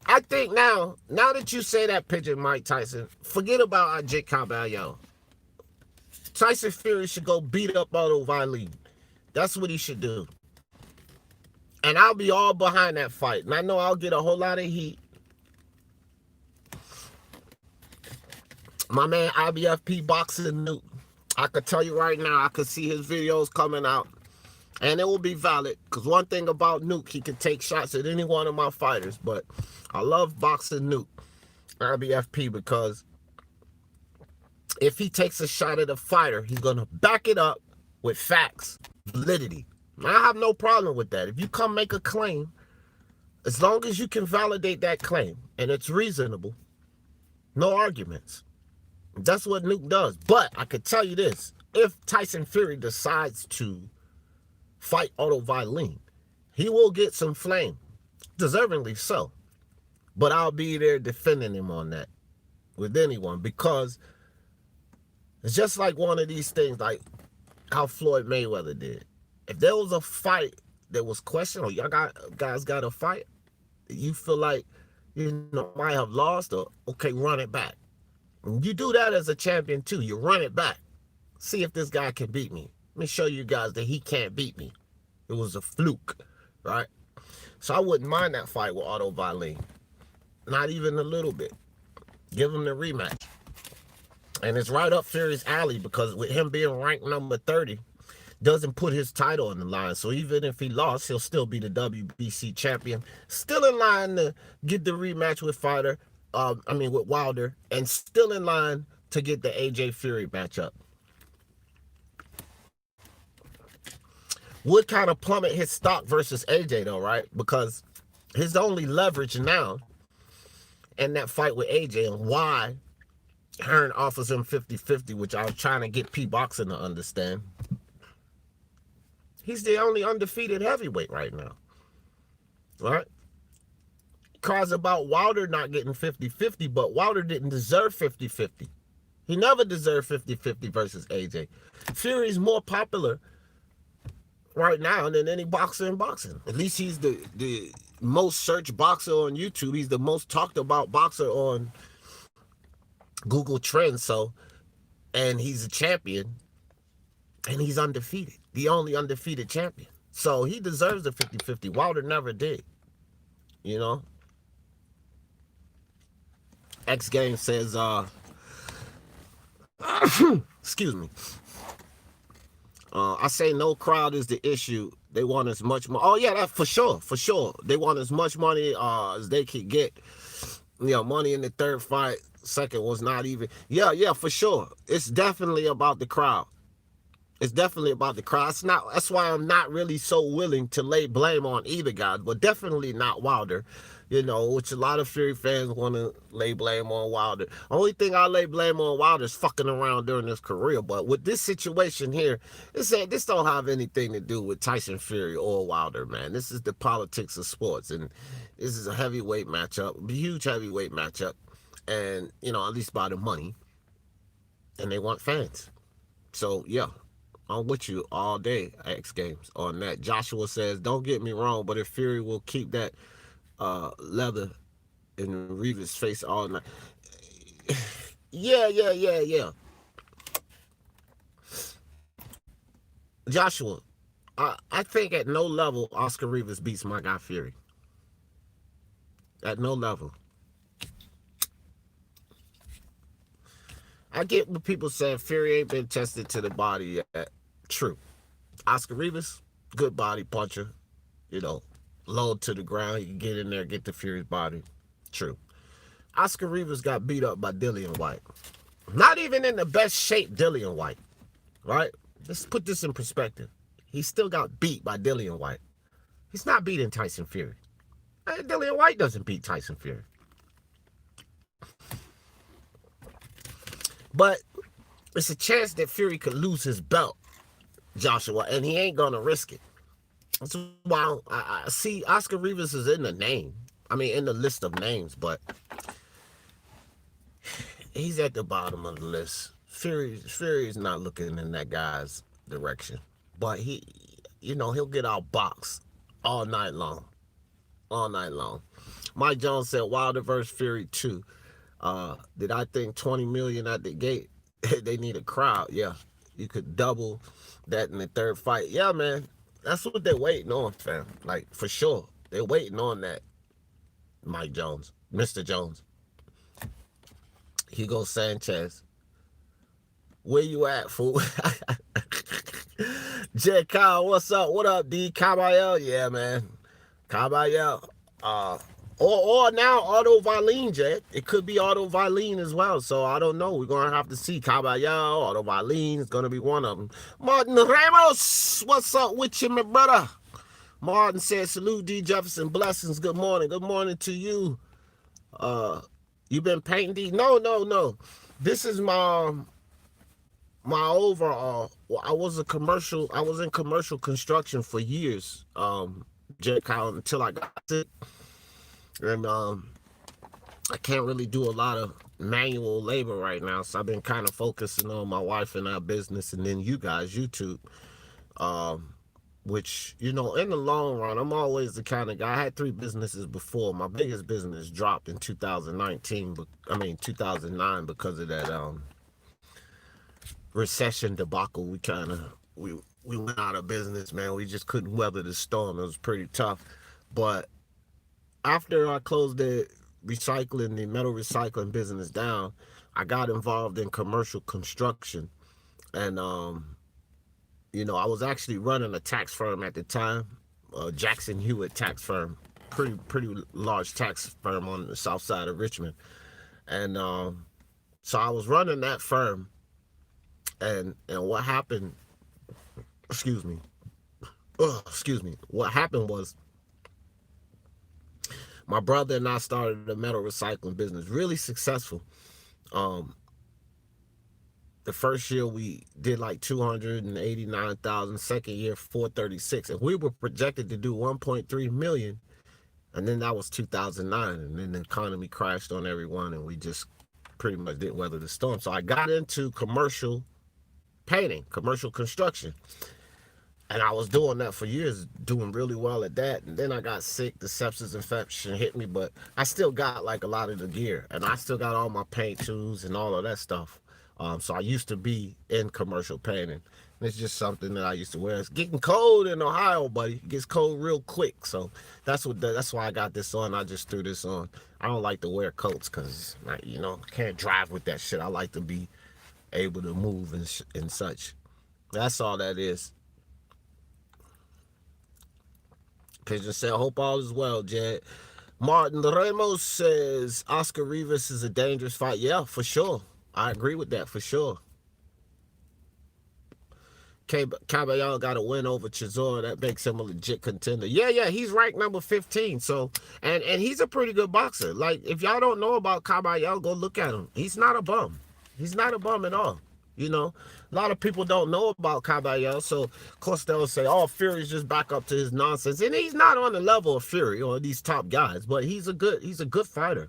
I think now that you say that picture, Mike Tyson, forget about Agit Kabayel. Tyson Fury should go beat up Otto Wallin. That's what he should do. And I'll be all behind that fight. And I know I'll get a whole lot of heat. My man IBFP Boxing Nuke. I could tell you right now, I could see his videos coming out. And it will be valid. Because one thing about Nuke, he can take shots at any one of my fighters. But I love Boxing Nuke, IBFP, because if he takes a shot at a fighter, he's going to back it up with facts, validity. I have no problem with that. If you come make a claim, as long as you can validate that claim and it's reasonable, no arguments. That's what Nuke does. But I could tell you this. If Tyson Fury decides to fight Otto Wallin, he will get some flame. Deservingly so. But I'll be there defending him on that with anyone, because it's just like one of these things, like how Floyd Mayweather did. If there was a fight that was questionable, y'all guys got a fight, you feel like you might have lost, or okay, run it back. And you do that as a champion too. You run it back. See if this guy can beat me. Let me show you guys that he can't beat me. It was a fluke, right? So I wouldn't mind that fight with Otto Wallin. Not even a little bit. Give him the rematch. And it's right up Fury's alley, because with him being ranked number 30, doesn't put his title on the line. So even if he lost, he'll still be the WBC champion. Still in line to get the rematch with with Wilder, and still in line to get the AJ Fury matchup. Would kind of plummet his stock versus AJ though, right? Because his only leverage now in that fight with AJ, and why Hearn offers him 50-50, which I was trying to get P-Boxing to understand. He's the only undefeated heavyweight right now, right? Cries about Wilder not getting 50-50, but Wilder didn't deserve 50-50. He never deserved 50-50 versus AJ. Fury's more popular right now than any boxer in boxing. At least he's the most searched boxer on YouTube. He's the most talked about boxer on Google Trends. So, and he's a champion, and he's undefeated. The only undefeated champion. So he deserves the 50-50. Wilder never did. You know? X Games says, excuse me. I say no crowd is the issue. They want as much money. Oh, yeah, that for sure, for sure. They want as much money as they could get. You know, money in the third fight. Second was not even. Yeah, for sure. It's definitely about the crowd. It's definitely about the crowd. That's why I'm not really so willing to lay blame on either guy, but definitely not Wilder. Which a lot of Fury fans want to lay blame on Wilder. Only thing I lay blame on Wilder is fucking around during his career. But with this situation here, this don't have anything to do with Tyson Fury or Wilder, man. This is the politics of sports, and this is a heavyweight matchup, a huge heavyweight matchup, and at least by the money, and they want fans. So yeah, I'm with you all day, X Games, on that. Joshua says, don't get me wrong, but if Fury will keep that leather in Rivas' face all night. Yeah. Joshua, I think at no level Oscar Rivas beats my guy Fury. At no level. I get what people say Fury ain't been tested to the body yet. True. Oscar Rivas, good body puncher, low to the ground. He can get in there, get the Fury's body. True. Oscar Rivas got beat up by Dillian Whyte. Not even in the best shape, Dillian Whyte. Right? Let's put this in perspective. He still got beat by Dillian Whyte. He's not beating Tyson Fury. Dillian Whyte doesn't beat Tyson Fury. But it's a chance that Fury could lose his belt, Joshua, and he ain't going to risk it. That's why I see Oscar Rivas is in the name. I mean, in the list of names, but he's at the bottom of the list. Fury is not looking in that guy's direction. But he'll get outboxed all night long. All night long. Mike Jones said Wilder versus Fury 2. Did I think 20 million at the gate? They need a crowd. Yeah. You could double that in the third fight. Yeah, man. That's what they're waiting on, fam. Like, for sure. They're waiting on that. Mike Jones. Mr. Jones. Hugo Sanchez. Where you at, fool? J. Kyle, what's up? What up, D? Kabayel? Yeah, man. Kabayel. Or now Otto Wallin, Jet. It could be Otto Wallin as well. So I don't know. We're going to have to see. Kabayel, Otto Wallin is going to be one of them. Martin Ramos, what's up with you, my brother? Martin said, salute D. Jefferson. Blessings. Good morning. Good morning to you. You been painting D? No. This is my overall. I was in commercial construction for years, Jet Kyle, until I got sick. And I can't really do a lot of manual labor right now, so I've been kind of focusing on my wife and our business, and then you guys, YouTube, which, in the long run, I'm always the kind of guy. I had 3 businesses before. My biggest business dropped in 2009 because of that recession debacle. We went out of business, man. We just couldn't weather the storm. It was pretty tough. But after I closed the metal recycling business down, I got involved in commercial construction. And, I was actually running a tax firm at the time, Jackson Hewitt tax firm, pretty large tax firm on the south side of Richmond. And so I was running that firm. And what happened, what happened was, my brother and I started a metal recycling business, really successful. The first year we did like 289,000, second year 436, and we were projected to do 1.3 million. And then that was 2009, and then the economy crashed on everyone, and we just pretty much didn't weather the storm. So I got into commercial painting, commercial construction. And I was doing that for years, doing really well at that. And then I got sick, the sepsis infection hit me, but I still got like a lot of the gear. And I still got all my paint tools and all of that stuff. So I used to be in commercial painting. And it's just something that I used to wear. It's getting cold in Ohio, buddy. It gets cold real quick. So that's why I got this on. I just threw this on. I don't like to wear coats because, I can't drive with that shit. I like to be able to move and such. That's all that is. Pigeon said, hope all is well, Jed. Martin Ramos says, Oscar Rivas is a dangerous fight. Yeah, for sure. I agree with that, for sure. Kabayel got a win over Chisora. That makes him a legit contender. Yeah, he's ranked number 15. So, and he's a pretty good boxer. Like, if y'all don't know about Kabayel, go look at him. He's not a bum. He's not a bum at all. You know, a lot of people don't know about Kabayel, so of course they'll say, "Oh, Fury's just back up to his nonsense," and he's not on the level of Fury or these top guys, but he's a good fighter.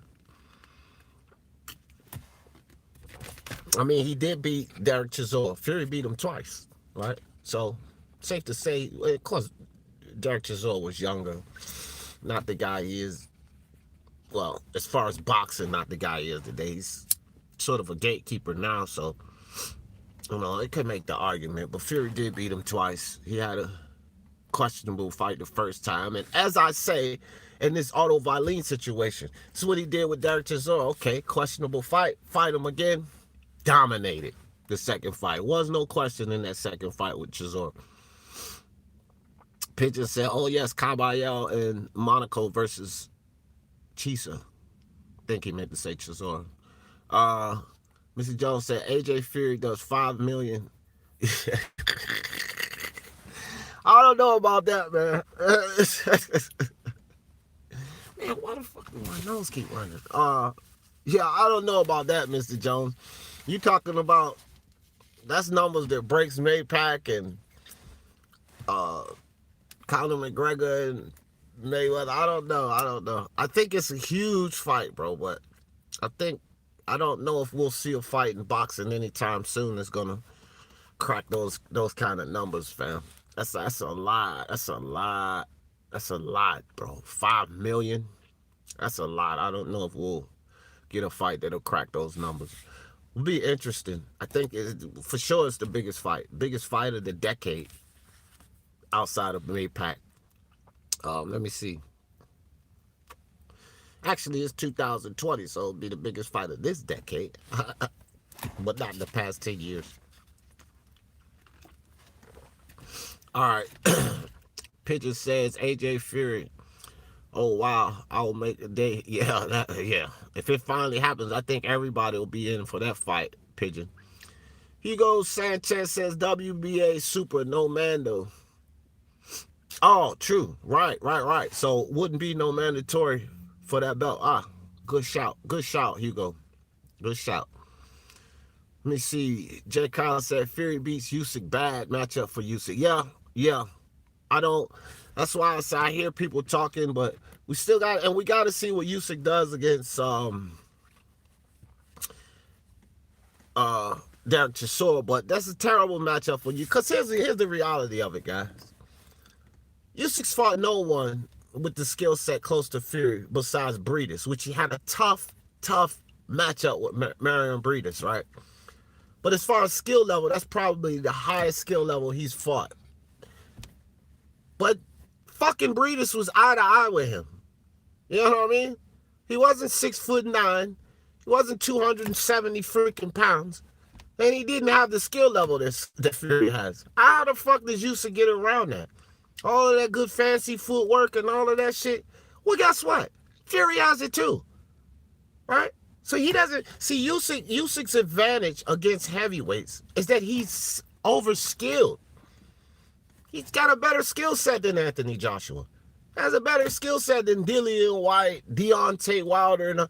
I mean, he did beat Derek Chisora. Fury beat him twice, right? So, safe to say, of course, Derek Chisora was younger, not the guy he is. Well, as far as boxing, not the guy he is today. He's sort of a gatekeeper now, so. You know, it could make the argument, but Fury did beat him twice. He had a questionable fight the first time. And as I say, in this Otto Wallin situation, this is what he did with Derek Chisora. Okay, questionable fight. Fight him again. Dominated the second fight. Was no question in that second fight with Chisora. Pigeon said, oh, yes, Kabayel and Monaco versus Chisa. I think he meant to say Chisora. Mr. Jones said AJ Fury does $5 million. I don't know about that, man. Man, why the fuck do my nose keep running? Yeah, I don't know about that, Mr. Jones. You talking about that's numbers that breaks Maypac and Conor McGregor and Mayweather. I don't know. I think it's a huge fight, bro, but I don't know if we'll see a fight in boxing anytime soon that's gonna crack those kind of numbers, fam. That's a lot. That's a lot, bro. 5 million. That's a lot. I don't know if we'll get a fight that'll crack those numbers. It'll be interesting. I think for sure it's the biggest fight of the decade outside of Maypac. Let me see. Actually, it's 2020, so it'll be the biggest fight of this decade, but not in the past 10 years. All right. Pigeon says AJ Fury. Oh, wow. I'll make a day. Yeah, yeah. If it finally happens, I think everybody will be in for that fight, Pigeon. Hugo Sanchez says WBA Super, no Mando. Oh, true. Right. So wouldn't be no mandatory for that belt. Good shout, Hugo. Good shout. Let me see. Jay Kyle said Fury beats Usyk. Bad matchup for Usyk. Yeah. That's why I say I hear people talking, but we still got to see what Usyk does against Derek Chisora. But that's a terrible matchup for you. Because here's the reality of it, guys. Usyk's fought no one with the skill set close to Fury besides Breedis, which he had a tough matchup with Marion Breedis, right? But as far as skill level, that's probably the highest skill level he's fought. But fucking Breedis was eye to eye with him. You know what I mean? He wasn't 6'9". He wasn't 270 freaking pounds. And he didn't have the skill level that Fury has. How the fuck does Usyk get around that? All of that good fancy footwork and all of that shit. Well, guess what? Fury has it too. Right? So he doesn't see Usyk's advantage against heavyweights is that he's overskilled. He's got a better skill set than Anthony Joshua. Has a better skill set than Dillian Whyte, Deontay Wilder.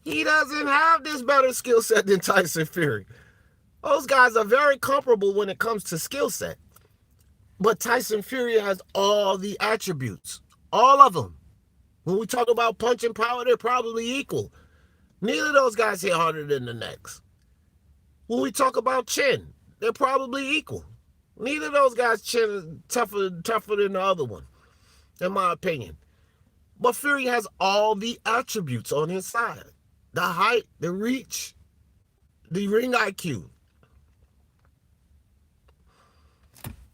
He doesn't have this better skill set than Tyson Fury. Those guys are very comparable when it comes to skill set. But Tyson Fury has all the attributes. All of them. When we talk about punching power, they're probably equal. Neither of those guys hit harder than the next. When we talk about chin, they're probably equal. Neither of those guys' chin is tougher than the other one, in my opinion. But Fury has all the attributes on his side. The height, the reach, the ring IQ.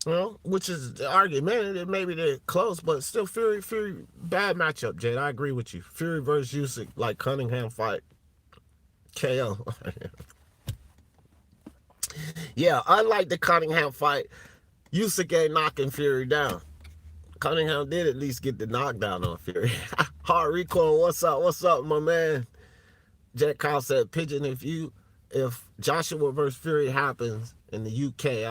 Well, which is the argument that maybe they're close, but still Fury, bad matchup, Jade. I agree with you. Fury versus Usyk, like Cunningham fight. KO. Yeah, unlike the Cunningham fight, Usyk ain't knocking Fury down. Cunningham did at least get the knockdown on Fury. Hard recoil, what's up, my man? Jack Kyle said, Pigeon, if Joshua versus Fury happens in the UK,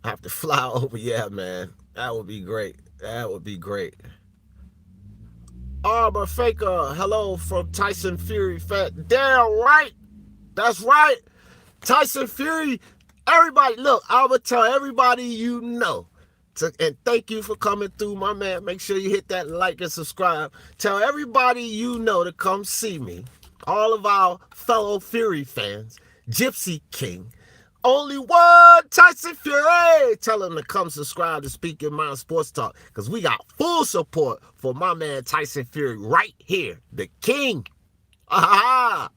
Have to fly over. Yeah, man. That would be great. That would be great. Arbor Faker, hello from Tyson Fury. Damn right. That's right. Tyson Fury. Everybody, look, I would tell everybody you know. And thank you for coming through, my man. Make sure you hit that like and subscribe. Tell everybody you know to come see me. All of our fellow Fury fans. Gypsy King. Only one Tyson Fury. Tell him to come subscribe to Speak Your Mind Sports Talk, because we got full support for my man Tyson Fury right here, the king. Aha!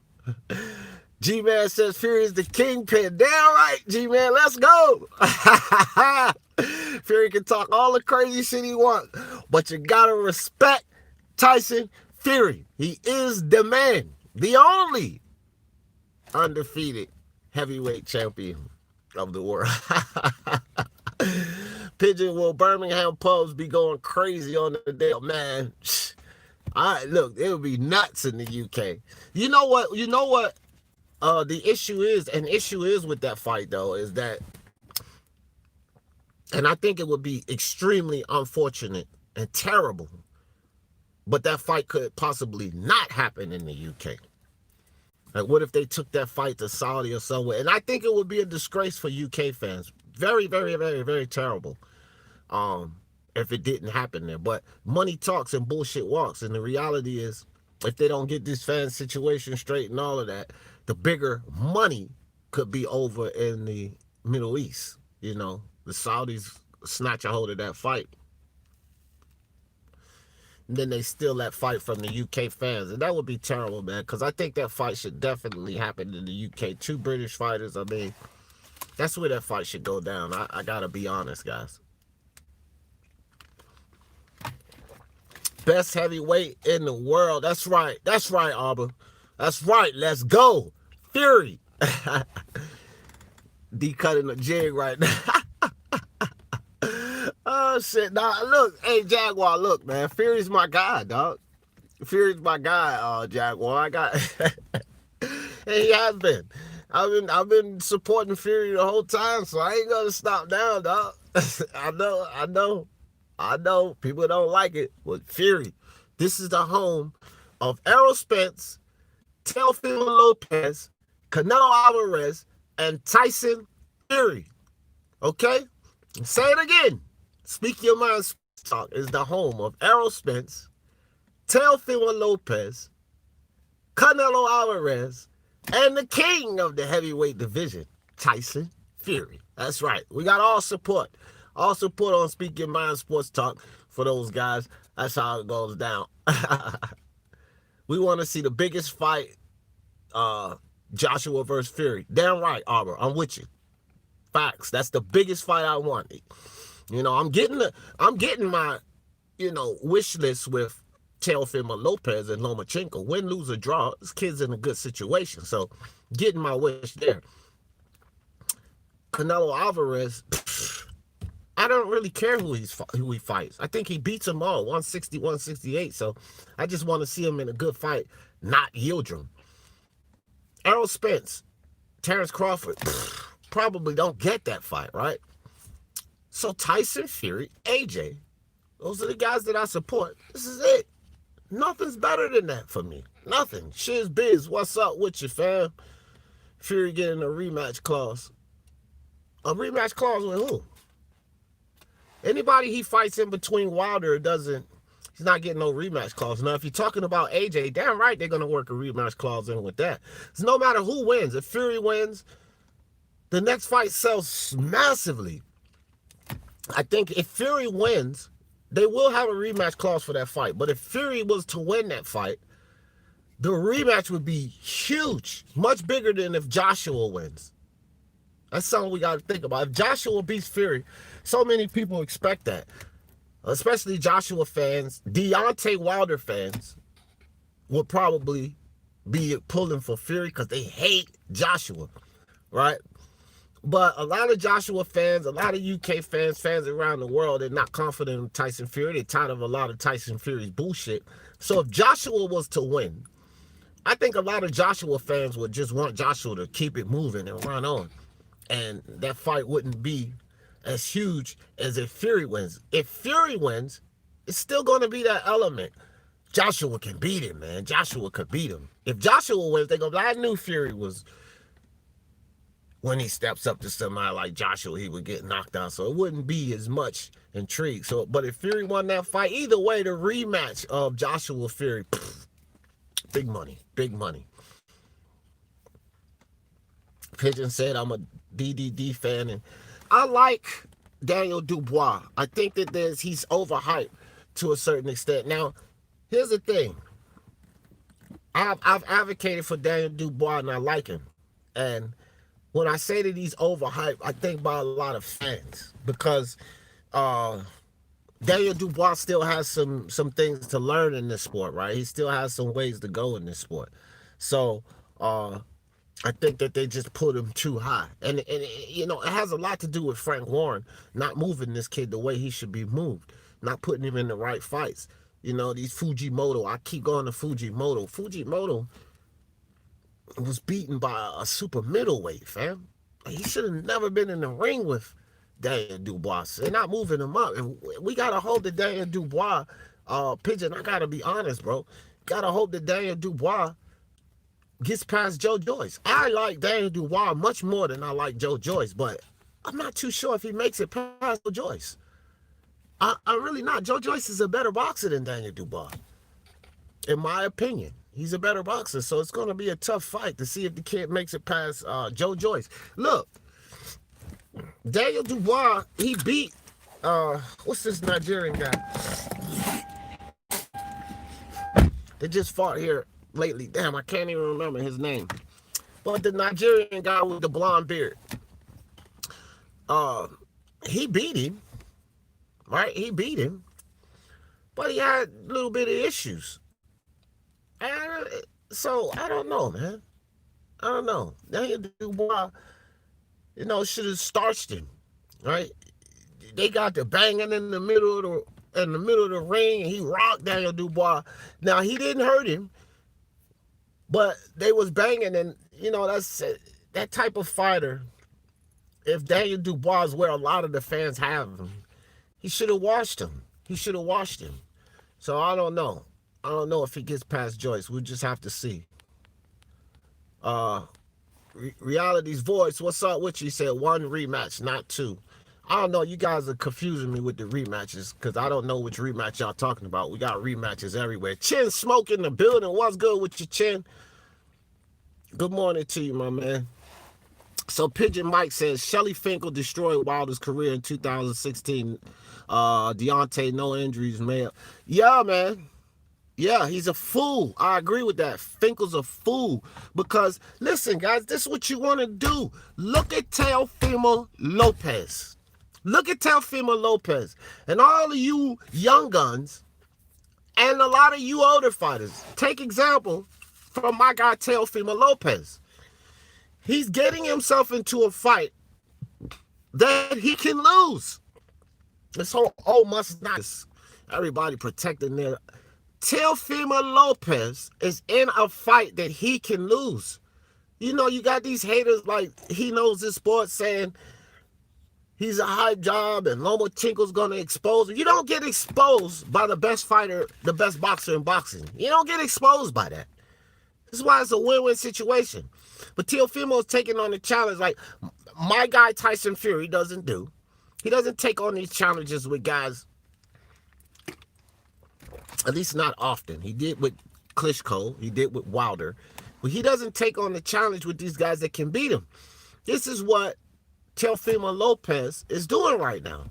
G-Man says Fury is the kingpin. Damn right, G-Man. Let's go. Fury can talk all the crazy shit he wants, but you gotta respect Tyson Fury. He is the man, the only undefeated heavyweight champion of the world. Pigeon, will Birmingham pubs be going crazy on the day? Man, look, it would be nuts in the UK. You know what? The issue is with that fight though, is that, and I think it would be extremely unfortunate and terrible, but that fight could possibly not happen in the UK. Like, what if they took that fight to Saudi or somewhere? And I think it would be a disgrace for UK fans. Very, very, very, very terrible. If it didn't happen there. But money talks and bullshit walks. And the reality is, if they don't get this fan situation straight and all of that, the bigger money could be over in the Middle East. You know, the Saudis snatch a hold of that fight. And then they steal that fight from the UK fans. And that would be terrible, man, because I think that fight should definitely happen in the UK. Two British fighters, I mean, that's where that fight should go down. I got to be honest, guys. Best heavyweight in the world. That's right. That's right, Arbor. That's right. Let's go. Fury. D cutting the jig right now. Oh, shit. Nah, look. Hey, Jaguar, look, man. Fury's my guy, dog. Fury's my guy, Jaguar. I got... And he has been. I've been supporting Fury the whole time, so I ain't gonna stop now, dog. I know. People don't like it, but Fury. This is the home of Errol Spence, Teofimo Lopez, Canelo Alvarez, and Tyson Fury. Okay? Say it again. Speak Your Mind Sports Talk is the home of Errol Spence, Teofimo Lopez, Canelo Alvarez, and the king of the heavyweight division, Tyson Fury. That's right. We got all support. All support on Speak Your Mind Sports Talk for those guys. That's how it goes down. We want to see the biggest fight, Joshua versus Fury. Damn right, Arbor. I'm with you. Facts. That's the biggest fight I want. You know, I'm getting my, wish list with Teofimo Lopez and Lomachenko. Win, lose, or draw. This kid's in a good situation. So, getting my wish there. Canelo Alvarez, I don't really care who he fights. I think he beats them all, 160, 168. So, I just want to see him in a good fight, not Yildirim. Errol Spence, Terrence Crawford, probably don't get that fight, right? So Tyson Fury, AJ, those are the guys that I support. This is it. Nothing's better than that for me. Nothing. Shiz Biz, what's up with you, fam? Fury getting a rematch clause. A rematch clause with who? Anybody he fights in between Wilder he's not getting no rematch clause. Now, if you're talking about AJ, damn right they're going to work a rematch clause in with that. So no matter who wins, if Fury wins, the next fight sells massively. I think if Fury wins, they will have a rematch clause for that fight. But if Fury was to win that fight, the rematch would be huge, much bigger than if Joshua wins. That's something we got to think about. If Joshua beats Fury, so many people expect that, especially Joshua fans. Deontay Wilder fans will probably be pulling for Fury because they hate Joshua, right? But a lot of Joshua fans, a lot of UK fans around the world, they're not confident in Tyson Fury. They're tired of a lot of Tyson Fury's bullshit. So if Joshua was to win, I think a lot of Joshua fans would just want Joshua to keep it moving and run on. And that fight wouldn't be as huge as if Fury wins. If Fury wins, it's still going to be that element. Joshua can beat him, man. Joshua could beat him. If Joshua wins, they're going to be like, I knew Fury was, when he steps up to somebody like Joshua, he would get knocked out. So it wouldn't be as much intrigue. So, but if Fury won that fight, either way, the rematch of Joshua Fury, big money, big money. Pigeon said, I'm a DDD fan, and I like Daniel Dubois. I think that he's overhyped to a certain extent. Now, here's the thing. I've advocated for Daniel Dubois, and I like him. And when I say that he's overhyped, I think by a lot of fans, because Daniel Dubois still has some things to learn in this sport, right? He still has some ways to go in this sport. So I think that they just put him too high. And you know, it has a lot to do with Frank Warren not moving this kid the way he should be moved, not putting him in the right fights. You know, these Fujimoto, I keep going to Fujimoto. Fujimoto was beaten by a super middleweight, fam. He should have never been in the ring with Daniel Dubois. They're not moving him up. And we got to hope that Daniel Dubois, Pigeon, I got to be honest, bro. Got to hope that Daniel Dubois gets past Joe Joyce. I like Daniel Dubois much more than I like Joe Joyce, but I'm not too sure if he makes it past Joe Joyce. I'm really not. Joe Joyce is a better boxer than Daniel Dubois, in my opinion. He's a better boxer, so it's going to be a tough fight to see if the kid makes it past Joe Joyce. Look, Daniel Dubois, he beat, what's this Nigerian guy? They just fought here lately. Damn, I can't even remember his name. But the Nigerian guy with the blonde beard, he beat him, right? He beat him, but he had a little bit of issues. And so I don't know, man. I don't know. Daniel Dubois, you know, should have starched him, right? They got the banging in the middle of the ring, and he rocked Daniel Dubois. Now he didn't hurt him, but they was banging, and you know, that's that type of fighter. If Daniel Dubois is where a lot of the fans have him, he should have washed him. He should have washed him. So I don't know. I don't know if he gets past Joyce. We'll just have to see. Reality's Voice, what's up with you? He said 1 rematch, not 2. I don't know. You guys are confusing me with the rematches because I don't know which rematch y'all talking about. We got rematches everywhere. Chin Smoke in the building. What's good with your Chin? Good morning to you, my man. So Pigeon Mike says, Shelly Finkel destroyed Wilder's career in 2016. Deontay, no injuries, man. Yeah, man. Yeah, he's a fool. I agree with that. Finkel's a fool. Because, listen, guys, this is what you want to do. Look at Teofimo Lopez. Look at Teofimo Lopez. And all of you young guns and a lot of you older fighters, take example from my guy Teofimo Lopez. He's getting himself into a fight that he can lose. This whole must not. Everybody protecting their... Teofimo Lopez is in a fight that he can lose. You know, you got these haters like he knows this sport saying he's a hype job and Lomachenko's going to expose him. You don't get exposed by the best fighter, the best boxer in boxing. You don't get exposed by that. This is why it's a win-win situation. But Teofimo's taking on the challenge like my guy Tyson Fury doesn't do. He doesn't take on these challenges with guys, at least not often. He did with Klitschko. He did with Wilder. But he doesn't take on the challenge with these guys that can beat him. This is what Teofimo Lopez is doing right now.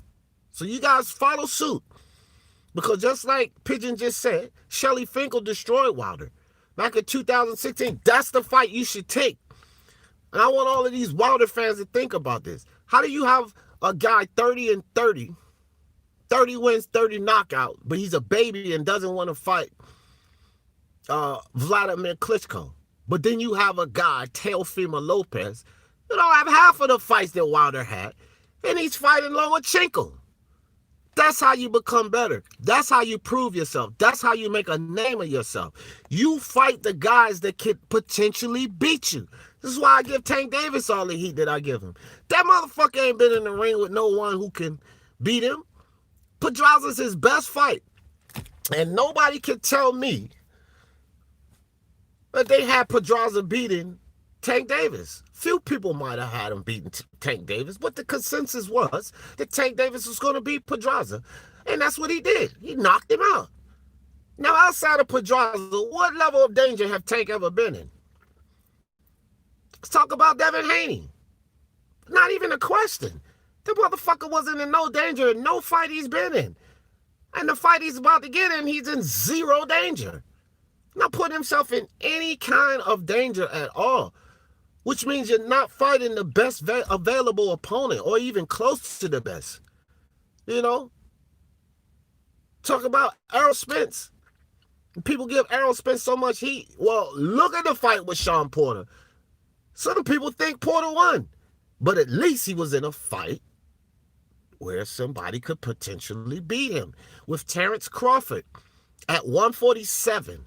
So you guys follow suit. Because just like Pigeon just said, Shelly Finkel destroyed Wilder. Back in 2016, that's the fight you should take. And I want all of these Wilder fans to think about this. How do you have a guy 30-30, 30 wins, 30 knockout, but he's a baby and doesn't want to fight Vladimir Klitschko? But then you have a guy, Teofimo Lopez, that don't have half of the fights that Wilder had, and he's fighting Lomachenko. That's how you become better. That's how you prove yourself. That's how you make a name of yourself. You fight the guys that could potentially beat you. This is why I give Tank Davis all the heat that I give him. That motherfucker ain't been in the ring with no one who can beat him. Pedraza's his best fight. And nobody can tell me that they had Pedraza beating Tank Davis. Few people might have had him beating Tank Davis, but the consensus was that Tank Davis was going to beat Pedraza. And that's what he did. He knocked him out. Now, outside of Pedraza, what level of danger have Tank ever been in? Let's talk about Devin Haney. Not even a question. The motherfucker wasn't in no danger in no fight he's been in. And the fight he's about to get in, he's in zero danger. Not putting himself in any kind of danger at all. Which means you're not fighting the best available opponent or even close to the best. You know? Talk about Errol Spence. People give Errol Spence so much heat. Well, look at the fight with Sean Porter. Some people think Porter won. But at least he was in a fight where somebody could potentially beat him. With Terrence Crawford at 147.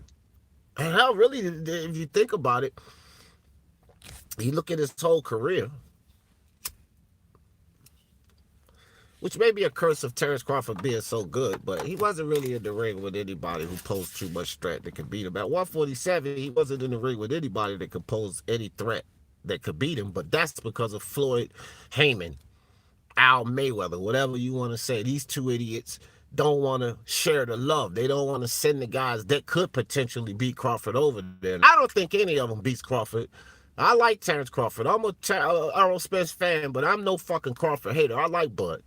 And hell, really, if you think about it, you look at his whole career, which may be a curse of Terrence Crawford being so good, but he wasn't really in the ring with anybody who posed too much threat that could beat him. At 147, he wasn't in the ring with anybody that could pose any threat that could beat him, but that's because of Floyd Heyman, Al Mayweather, whatever you want to say. These two idiots don't want to share the love. They don't want to send the guys that could potentially beat Crawford over there. I don't think any of them beats Crawford. I like Terrence Crawford. I'm a Errol Spence fan, but I'm no fucking Crawford hater. I like Bud.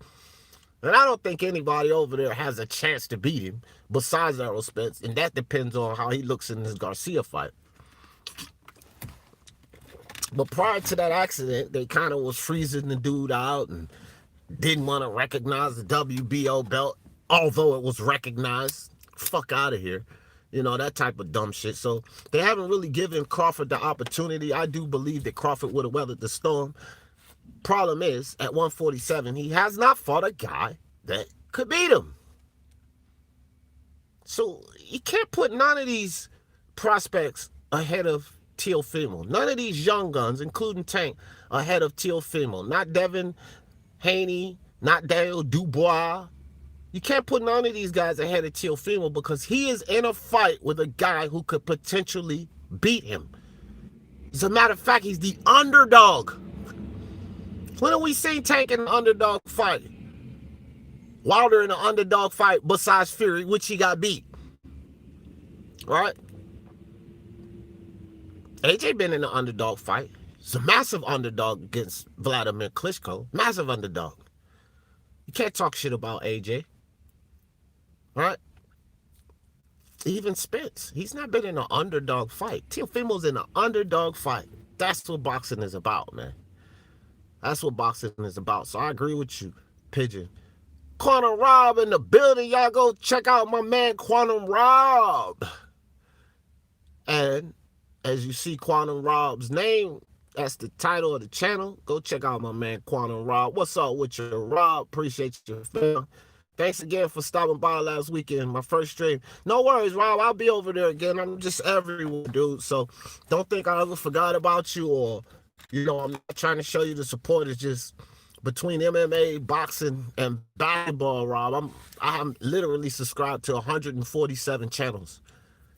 And I don't think anybody over there has a chance to beat him besides Errol Spence, and that depends on how he looks in this Garcia fight. But prior to that accident, they kind of was freezing the dude out and didn't want to recognize the WBO belt, although it was recognized. Fuck out of here. You know, that type of dumb shit. So they haven't really given Crawford the opportunity. I do believe that Crawford would have weathered the storm. Problem is, at 147, he has not fought a guy that could beat him. So you can't put none of these prospects ahead of Teofimo. None of these young guns, including Tank, ahead of Teofimo. Not Devin Haney, not Daniel Dubois. You can't put none of these guys ahead of Teofimo because he is in a fight with a guy who could potentially beat him. As a matter of fact, he's the underdog. When have we seen Tank in an underdog fight? Wilder in an underdog fight besides Fury, which he got beat. Right? AJ been in an underdog fight. It's a massive underdog against Vladimir Klitschko. Massive underdog. You can't talk shit about AJ. Right? Even Spence. He's not been in an underdog fight. Teofimo's in an underdog fight. That's what boxing is about, man. That's what boxing is about. So I agree with you, Pigeon. Quantum Rob in the building. Y'all go check out my man Quantum Rob. And as you see Quantum Rob's name, that's the title of the channel. Go check out my man Quantum Rob. What's up with you, Rob? Appreciate you, fam. Thanks again for stopping by last weekend, my first stream. No worries, Rob. I'll be over there again. I'm just everywhere, dude. So don't think I ever forgot about you or, you know, I'm not trying to show you the support. It's just between MMA, boxing, and basketball, Rob. I'm literally subscribed to 147 channels.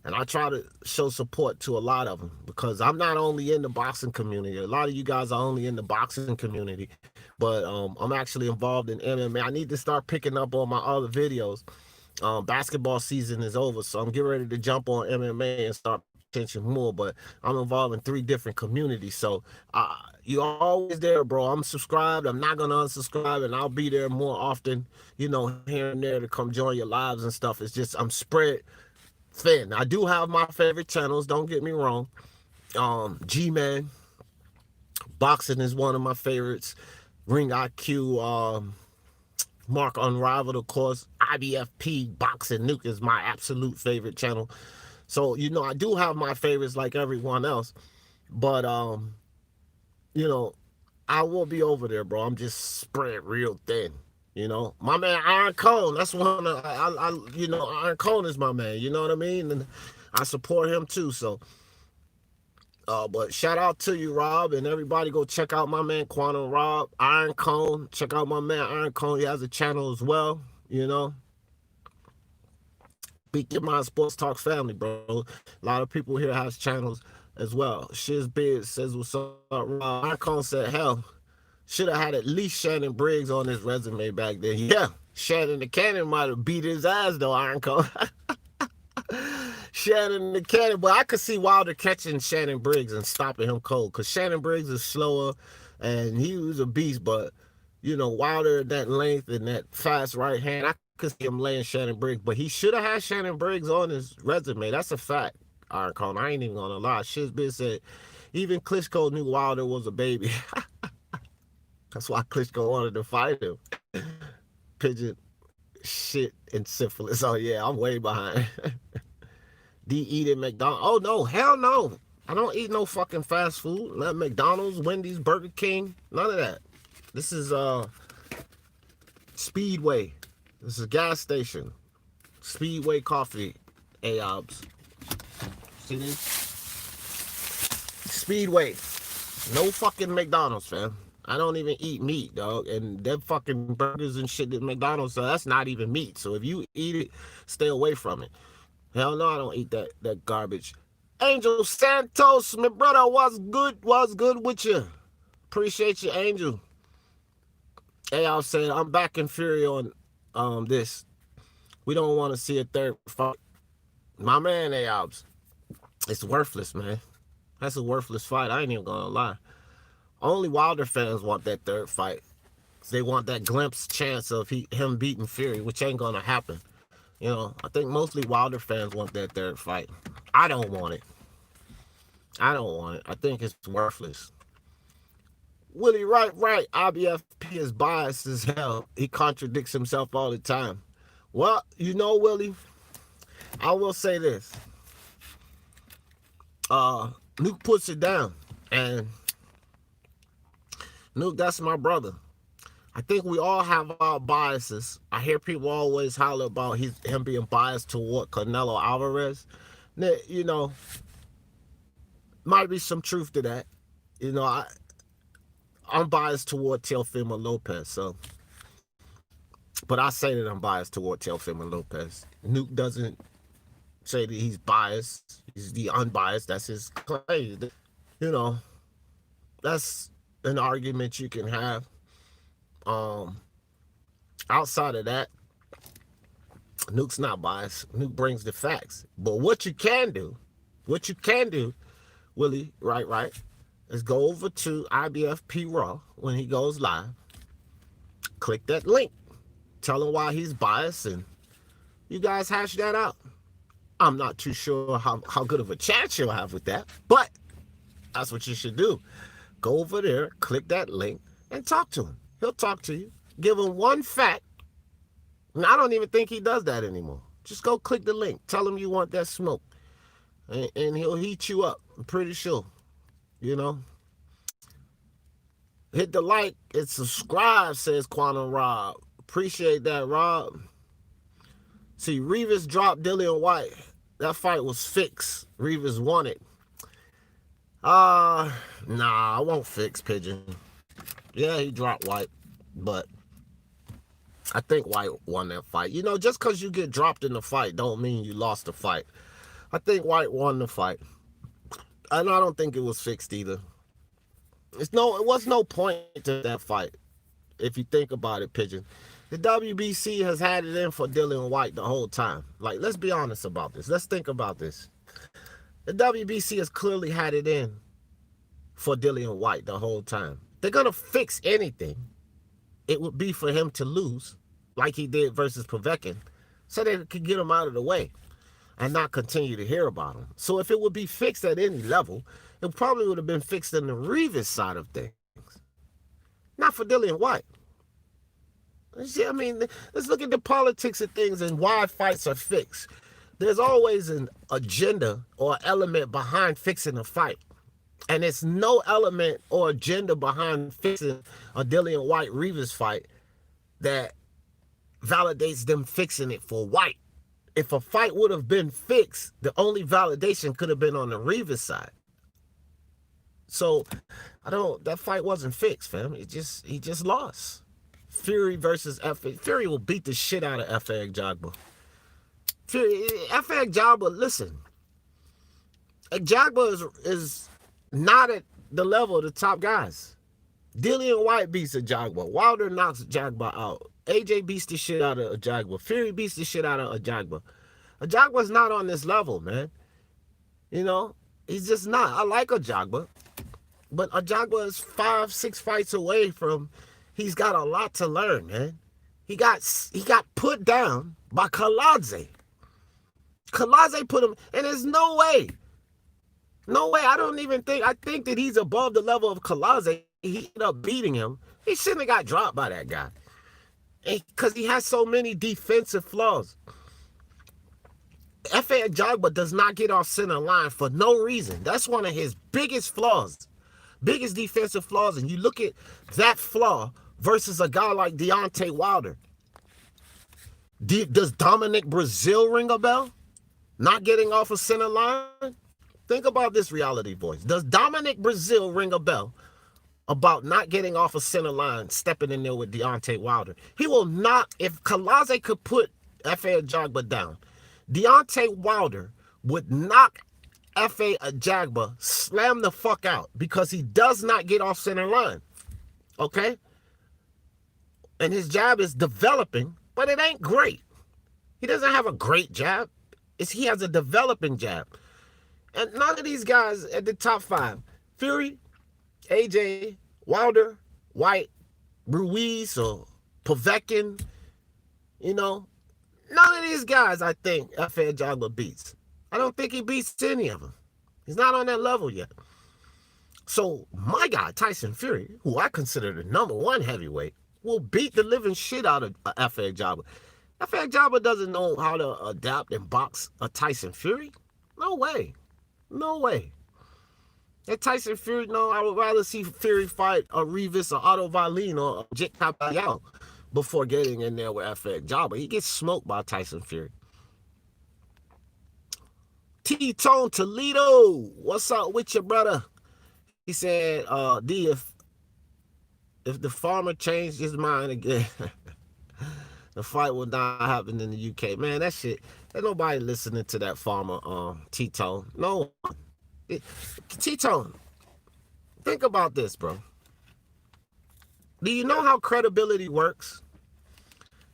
And I try to show support to a lot of them because I'm not only in the boxing community. A lot of you guys are only in the boxing community, but I'm actually involved in MMA. I need to start picking up on my other videos. Basketball season is over, so I'm getting ready to jump on MMA and start attention more, but I'm involved in 3 different communities. So you're always there, bro. I'm subscribed. I'm not going to unsubscribe, and I'll be there more often, you know, here and there to come join your lives and stuff. It's just I'm spread thin. I do have my favorite channels, don't get me wrong. G-Man Boxing is one of my favorites. Ring IQ, Mark Unrivaled, of course. IBFP Boxing Nuke is my absolute favorite channel. So, you know, I do have my favorites like everyone else. But, you know, I will be over there, bro. I'm just spread real thin. You know, my man Iron Cone, that's one of, you know, Iron Cone is my man, you know what I mean? And I support him too. So But shout out to you, Rob, and everybody go check out my man Quantum Rob, Iron Cone. Check out my man Iron Cone. He has a channel as well, you know. Beat Your Mind Sports Talk family, bro. A lot of people here has channels as well. Shiz Beard says, what's up, Rob? Iron Cone said, hell, should have had at least Shannon Briggs on his resume back then. Yeah, Shannon the Cannon might have beat his ass, though, Iron Cone. Shannon the Cannon, but I could see Wilder catching Shannon Briggs and stopping him cold, because Shannon Briggs is slower and he was a beast, but you know, Wilder, that length and that fast right hand, I could see him laying Shannon Briggs, but he should have had Shannon Briggs on his resume. That's a fact, Iron Cone. I ain't even gonna lie. Shizbit said even Klitschko knew Wilder was a baby. That's why Klitschko wanted to fight him. Pigeon, shit, and syphilis. Oh yeah, I'm way behind. D eat at McDonald's. Oh no, hell no. I don't eat no fucking fast food. Not McDonald's, Wendy's, Burger King, none of that. This is Speedway. This is a gas station. Speedway coffee. AOBs. See this? Speedway. No fucking McDonald's, fam. I don't even eat meat, dog. And them fucking burgers and shit that McDonald's, so that's not even meat. So if you eat it, stay away from it. Hell no, I don't eat that garbage. Angel Santos, my brother, what's good? What's good with you? Appreciate you, Angel. Hey, I was saying, I'm back in Fury on this. We don't want to see a third fight. My man, Ayobs, it's worthless, man. That's a worthless fight. I ain't even gonna lie. Only Wilder fans want that third fight. They want that glimpse chance of him beating Fury, which ain't gonna happen. You know, I think mostly Wilder fans want that third fight. I don't want it. I don't want it. I think it's worthless. Willie, right. IBFP is biased as hell. He contradicts himself all the time. Well, you know, Willie, I will say this. Nuke puts it down. And Nuke, that's my brother. I think we all have our biases. I hear people always holler about him being biased toward Canelo Alvarez. You know, might be some truth to that. You know, I'm biased toward Teofimo Lopez, so. But I say that I'm biased toward Teofimo Lopez. Nuke doesn't say that he's biased. He's the unbiased. That's his claim. You know, that's an argument you can have. Outside of that, Nuke's not biased. Nuke brings the facts. But what you can do, Willie, right, is go over to IBFP Raw when he goes live. Click that link. Tell him why he's biased, and you guys hash that out. I'm not too sure how good of a chance you'll have with that, but that's what you should do. Go over there, click that link, and talk to him. He'll talk to you. Give him one fact. And I don't even think he does that anymore. Just go click the link. Tell him you want that smoke. And he'll heat you up. I'm pretty sure. You know. Hit the like and subscribe, says Quantum Rob. Appreciate that, Rob. See, Rivas dropped Dillian Whyte. That fight was fixed. Rivas won it. Nah, I won't fix Pigeon. Yeah, he dropped Whyte, but I think Whyte won that fight. You know, just because you get dropped in the fight don't mean you lost the fight. I think Whyte won the fight. And I don't think it was fixed either. It was no point to that fight, if you think about it, Pigeon. The WBC has had it in for Dillian Whyte the whole time. Like, let's be honest about this. Let's think about this. The WBC has clearly had it in for Dillian Whyte the whole time. They're going to fix anything. It would be for him to lose, like he did versus Povetkin, so they could get him out of the way and not continue to hear about him. So if it would be fixed at any level, it probably would have been fixed in the Rivas side of things, not for Dillian Whyte. See, I mean, let's look at the politics of things and why fights are fixed. There's always an agenda or element behind fixing a fight. And it's no element or agenda behind fixing a Dillian Whyte Rivas fight that validates them fixing it for Whyte. If a fight would have been fixed, the only validation could have been on the Rivas side. So that fight wasn't fixed, fam. He just lost. Fury versus F.A. Fury will beat the shit out of F.A. Jagba. F.A. Jagba, listen. Jagba is not at the level of the top guys. Dillian Whyte beats a Jagba. Wilder knocks Jagba out. AJ beats the shit out of a Jagba. Fury beats the shit out of a Jagba. A Jagba's not on this level, man. You know, he's just not. I like a Jagba, but a Jagba is 5-6 fights away from. He's got a lot to learn, man. He got put down by Kaladze. Kaladze put him, and there's no way. No way. I think that he's above the level of Kaladze. He ended up beating him. He shouldn't have got dropped by that guy. Because he has so many defensive flaws. F.A. Jagba does not get off center line for no reason. That's one of his biggest flaws. Biggest defensive flaws. And you look at that flaw versus a guy like Deontay Wilder. Does Dominic Brazil ring a bell? Not getting off a center line? Think about this, reality voice. Does Dominic Brazil ring a bell about not getting off a center line, stepping in there with Deontay Wilder? He will not. If Kaladze could put F.A. Jagba down, Deontay Wilder would knock F.A. Jagba, slam the fuck out, because he does not get off center line. Okay? And his jab is developing, but it ain't great. He doesn't have a great jab. He has a developing jab. And none of these guys at the top 5, Fury, AJ, Wilder, White, Ruiz, or Povetkin, you know, none of these guys, I think, F.A. Jagba beats. I don't think he beats any of them. He's not on that level yet. So my guy, Tyson Fury, who I consider the #1 heavyweight, will beat the living shit out of F.A. Jagba. F.A. Jagba doesn't know how to adapt and box a Tyson Fury? No way. No way. That Tyson Fury, no, I would rather see Fury fight a Rivas or Otto Wallin or Agit Kabayel before getting in there with F.A. Jagba. He gets smoked by Tyson Fury. T-Tone Toledo, what's up with your brother? He said, D, if the farmer changed his mind again, the fight will not happen in the UK. Man, that shit, ain't nobody listening to that farmer, T-Tone. No one. T-Tone, think about this, bro. Do you know how credibility works?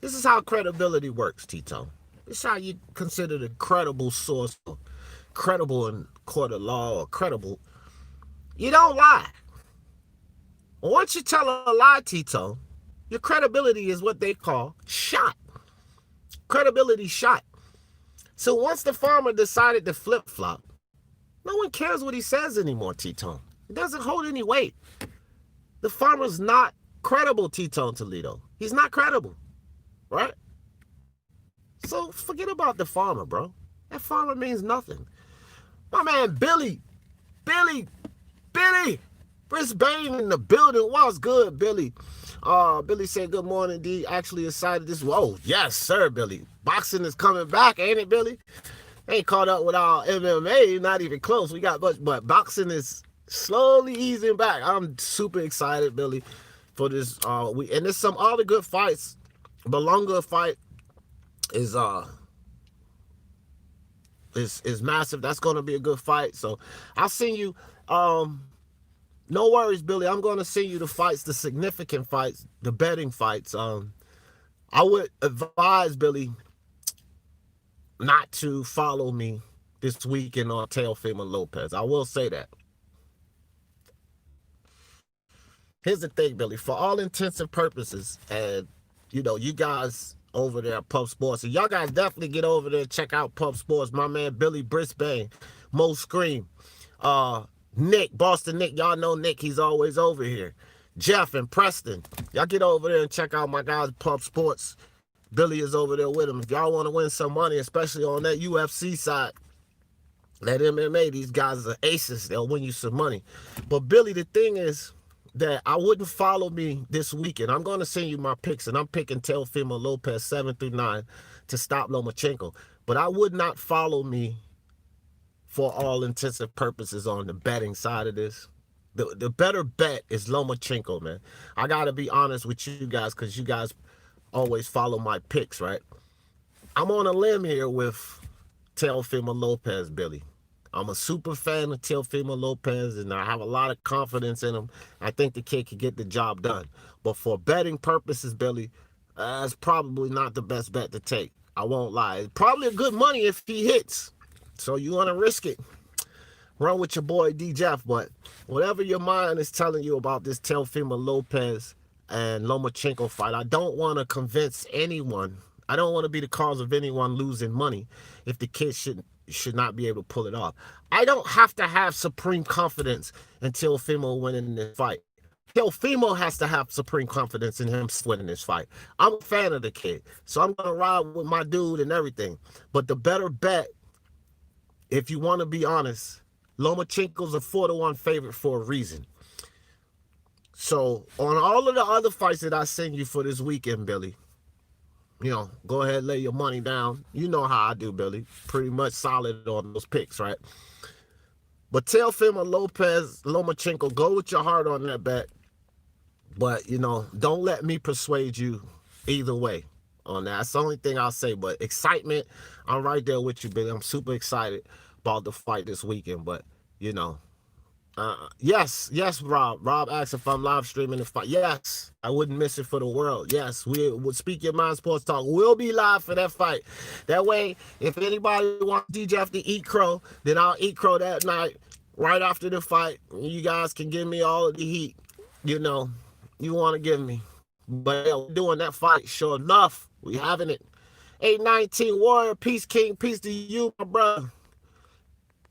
This is how credibility works, T-Tone. This is how you consider the credible source, or credible in court of law, or credible. You don't lie. Once you tell a lie, T-Tone, your credibility is what they call shot. Credibility shot. So once the farmer decided to flip-flop, no one cares what he says anymore, T-Tone. It doesn't hold any weight. The farmer's not credible, T-Tone Toledo. He's not credible, right? So forget about the farmer, bro. That farmer means nothing. My man, Billy, Brisbane in the building. What's good, Billy? Billy said, good morning, D. Actually excited this. Whoa, yes, sir, Billy. Boxing is coming back, ain't it, Billy? Ain't caught up with our MMA, not even close. We got much, but boxing is slowly easing back. I'm super excited, Billy, for this. And there's some other good fights. Belonga fight is massive. That's going to be a good fight. So I'll send you. No worries, Billy. I'm going to send you the fights, the significant fights, the betting fights. I would advise Billy not to follow me this weekend on Teofimo Lopez. I will say that. Here's the thing, Billy. For all intents and purposes, and you guys over there at Pub Sports, and y'all guys definitely get over there and check out Pub Sports. My man Billy Brisbane, Mo Scream, Nick, Boston Nick. Y'all know Nick. He's always over here. Jeff and Preston. Y'all get over there and check out my guys Pub Sports. Billy is over there with him. If y'all want to win some money, especially on that UFC side, that MMA, these guys are aces. They'll win you some money. But Billy, the thing is that I wouldn't follow me this weekend. I'm going to send you my picks, and I'm picking Teofimo Lopez 7-9 to stop Lomachenko. But I would not follow me for all intents and purposes on the betting side of this. The better bet is Lomachenko, man. I gotta be honest with you guys because you guys always follow my picks, right? I'm on a limb here with Teofimo Lopez, Billy. I'm a super fan of Teofimo Lopez, and I have a lot of confidence in him. I think the kid can get the job done. But for betting purposes, Billy, that's probably not the best bet to take. I won't lie. It's probably a good money if he hits. So you want to risk it. Run with your boy D Jeff, but whatever your mind is telling you about this Teofimo Lopez and Lomachenko fight, I don't want to convince anyone. I don't want to be the cause of anyone losing money if the kid should not be able to pull it off. I don't have to have supreme confidence in Teofimo winning this fight. Teofimo has to have supreme confidence in him winning this fight. I'm a fan of the kid, so I'm going to ride with my dude and everything. But the better bet, if you want to be honest, Lomachenko's a 4-1 favorite for a reason. So on all of the other fights that I send you for this weekend, Billy, go ahead, lay your money down. You know how I do, Billy. Pretty much solid on those picks, right? But Teofimo Lomachenko, go with your heart on that bet. But, don't let me persuade you either way on that. That's the only thing I'll say. But excitement, I'm right there with you, Billy. I'm super excited about the fight this weekend. But, yes, Rob. Rob asked if I'm live streaming the fight. Yes, I wouldn't miss it for the world. Yes, we would Speak Your Mind Sports Talk. We'll be live for that fight. That way, if anybody wants DJ to eat crow, then I'll eat crow that night right after the fight. You guys can give me all of the heat, you want to give me. But yeah, we're doing that fight. Sure enough, we having it. 819 Warrior, peace, King, peace to you, my brother.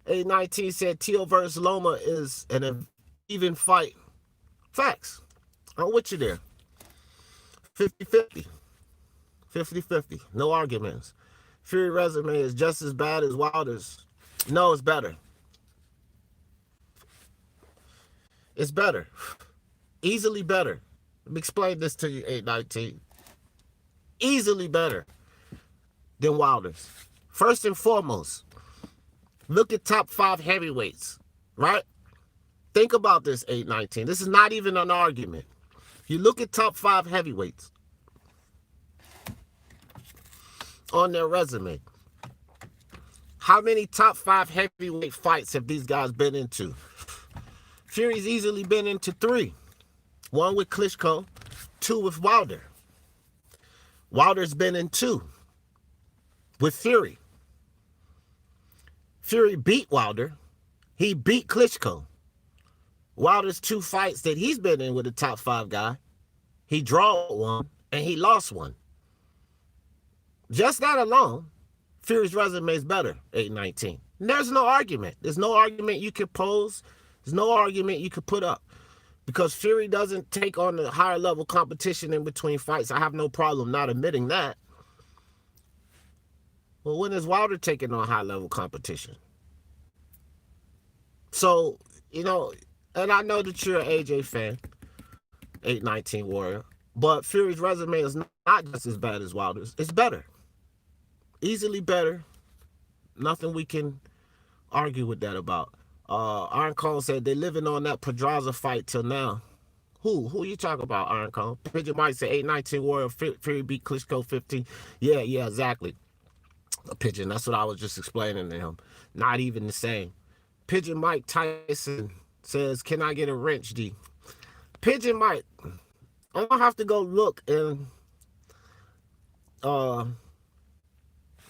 819 said Teo versus Loma is an even fight. Facts. I'm with you there. 50-50. 50-50. No arguments. Fury resume is just as bad as Wilder's. No, it's better. It's better. Easily better. Let me explain this to you, 819. Easily better than Wilder's. First and foremost, look at top 5 heavyweights, right? Think about this, 819. This is not even an argument. You look at top 5 heavyweights on their resume. How many top 5 heavyweight fights have these guys been into? Fury's easily been into 3. 1 with Klitschko, 2 with Wilder. Wilder's been in 2 with Fury. Fury beat Wilder. He beat Klitschko. Wilder's 2 fights that he's been in with a top 5 guy, he drew 1 and he lost 1. Just that alone, Fury's resume is better, 819. And there's no argument. There's no argument you could pose. There's no argument you could put up. Because Fury doesn't take on the higher level competition in between fights. I have no problem not admitting that. Well, when is Wilder taking on high level competition? So, and I know that you're an AJ fan, 819 Warrior, but Fury's resume is not just as bad as Wilder's. It's better. Easily better. Nothing we can argue with that about. Iron Cone said they're living on that Pedraza fight till now. Who you talking about, Iron Cone? Pigeon Mike said 819 Warrior, Fury beat Klitschko 15. Yeah, exactly. Pigeon, that's what I was just explaining to him. Not even the same. Pigeon Mike Tyson says, can I get a wrench, D? Pigeon Mike, I'm gonna have to go look and I'm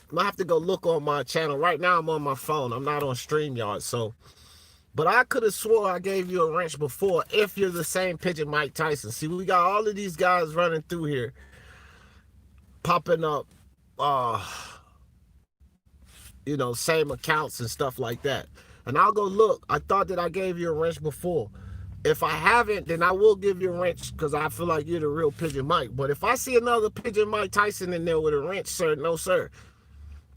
gonna have to go look on my channel. Right now I'm on my phone. I'm not on StreamYard, so. But I could have swore I gave you a wrench before if you're the same Pigeon Mike Tyson. See, we got all of these guys running through here, popping up, same accounts and stuff like that. And I'll go look. I thought that I gave you a wrench before. If I haven't, then I will give you a wrench because I feel like you're the real Pigeon Mike. But if I see another Pigeon Mike Tyson in there with a wrench, sir, no, sir.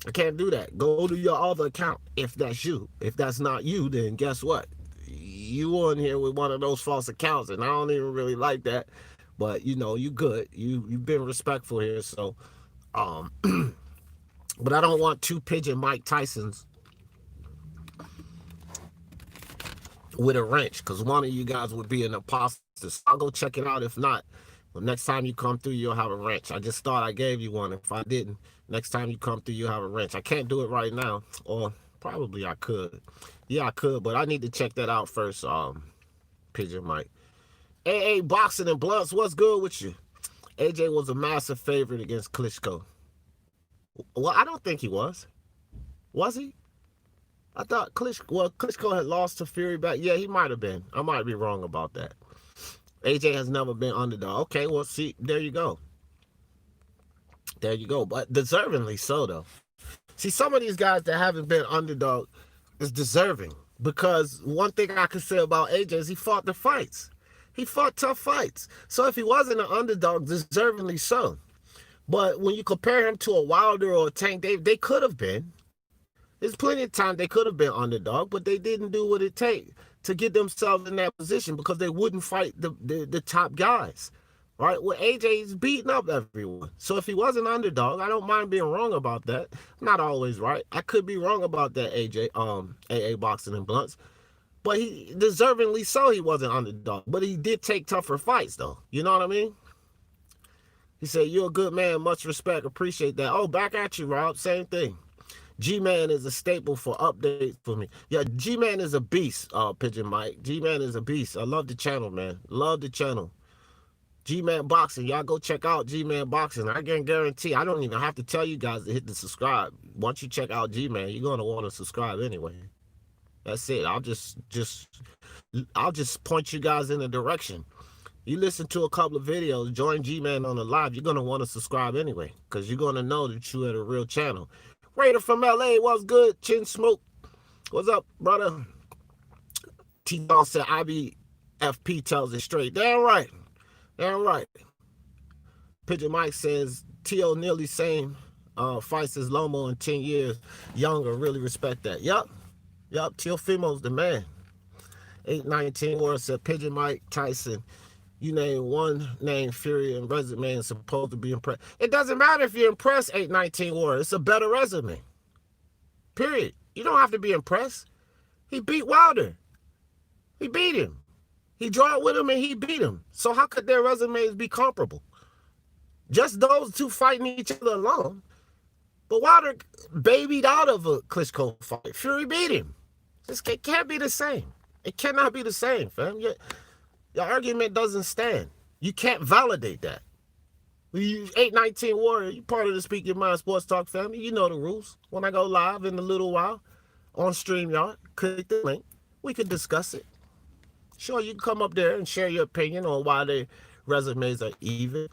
I can't do that. Go to your other account if that's you. If that's not you, then guess what? You on here with one of those false accounts, and I don't even really like that. But you good. You've been respectful here, so but I don't want 2 Pigeon Mike Tysons with a wrench, because one of you guys would be an apostle. So I'll go check it out. If not, well, next time you come through, you'll have a wrench. I just thought I gave you one. If I didn't, next time you come through, you'll have a wrench. I can't do it right now, or probably I could. Yeah, I could, but I need to check that out first. Pigeon Mike. AA Boxing and Blunts, what's good with you? AJ was a massive favorite against Klitschko. Well, I don't think he was. Was he? I thought Klitschko had lost to Fury back. Yeah, he might have been. I might be wrong about that. AJ has never been underdog. Okay, well, see, there you go. There you go. But deservingly so, though. See, some of these guys that haven't been underdog is deserving. Because one thing I can say about AJ is he fought the fights. He fought tough fights. So if he wasn't an underdog, deservingly so. But when you compare him to a Wilder or a Tank, they could have been. There's plenty of time they could have been underdog, but they didn't do what it takes to get themselves in that position because they wouldn't fight the top guys, right? Well, AJ's beating up everyone. So if he was an underdog, I don't mind being wrong about that. I'm not always right. I could be wrong about that, AA Boxing and Blunts. But he deservingly so he wasn't underdog. But he did take tougher fights, though. You know what I mean? He said, "You're a good man. Much respect. Appreciate that." Oh, back at you, Rob. Same thing. G-Man is a staple for updates for me. Yeah, G-Man is a beast, Pigeon Mike. G-Man is a beast. I love the channel, man. Love the channel. G-Man Boxing. Y'all go check out G-Man Boxing. I can guarantee. I don't even have to tell you guys to hit the subscribe. Once you check out G-Man, you're going to want to subscribe anyway. That's it. I'll just point you guys in a direction. You listen to a couple of videos, join G-Man on the live, you're going to want to subscribe anyway, because you're going to know that you're at a real channel. Raider from LA, what's good? Chin Smoke, what's up, brother? T-Don said IBFP tells it straight. Damn right. Damn right. Pigeon Mike says T.O. nearly same fights as Lomo in 10 years younger. Really respect that. Yup. Teofimo's the man. 819 Ward said Pigeon Mike Tyson. You name one name, Fury and resume is supposed to be impressed. It doesn't matter if you're impressed, 819 Ward. It's a better resume. Period. You don't have to be impressed. He beat Wilder. He beat him. He drew with him and he beat him. So how could their resumes be comparable? Just those two fighting each other alone. But Wilder babied out of a Klitschko fight. Fury beat him. It can't be the same. It cannot be the same, fam. Your argument doesn't stand. You can't validate that. 819 Warrior, you part of the Speak Your Mind Sports Talk family. You know the rules. When I go live in a little while on StreamYard, click the link. We can discuss it. Sure, you can come up there and share your opinion on why their resumes are even.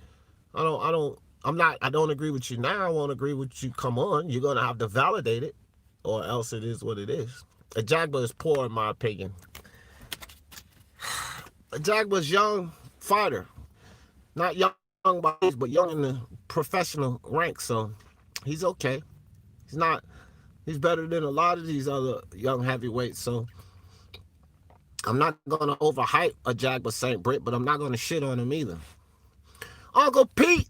I don't agree with you now. I won't agree with you. Come on. You're going to have to validate it, or else it is what it is. A Jagba is poor, in my opinion. Jagba's young fighter, not young by age, but young in the professional ranks, so he's okay. He's better than a lot of these other young heavyweights, so I'm not going to overhype a Jagba St. Britt, but I'm not going to shit on him either. Uncle Pete,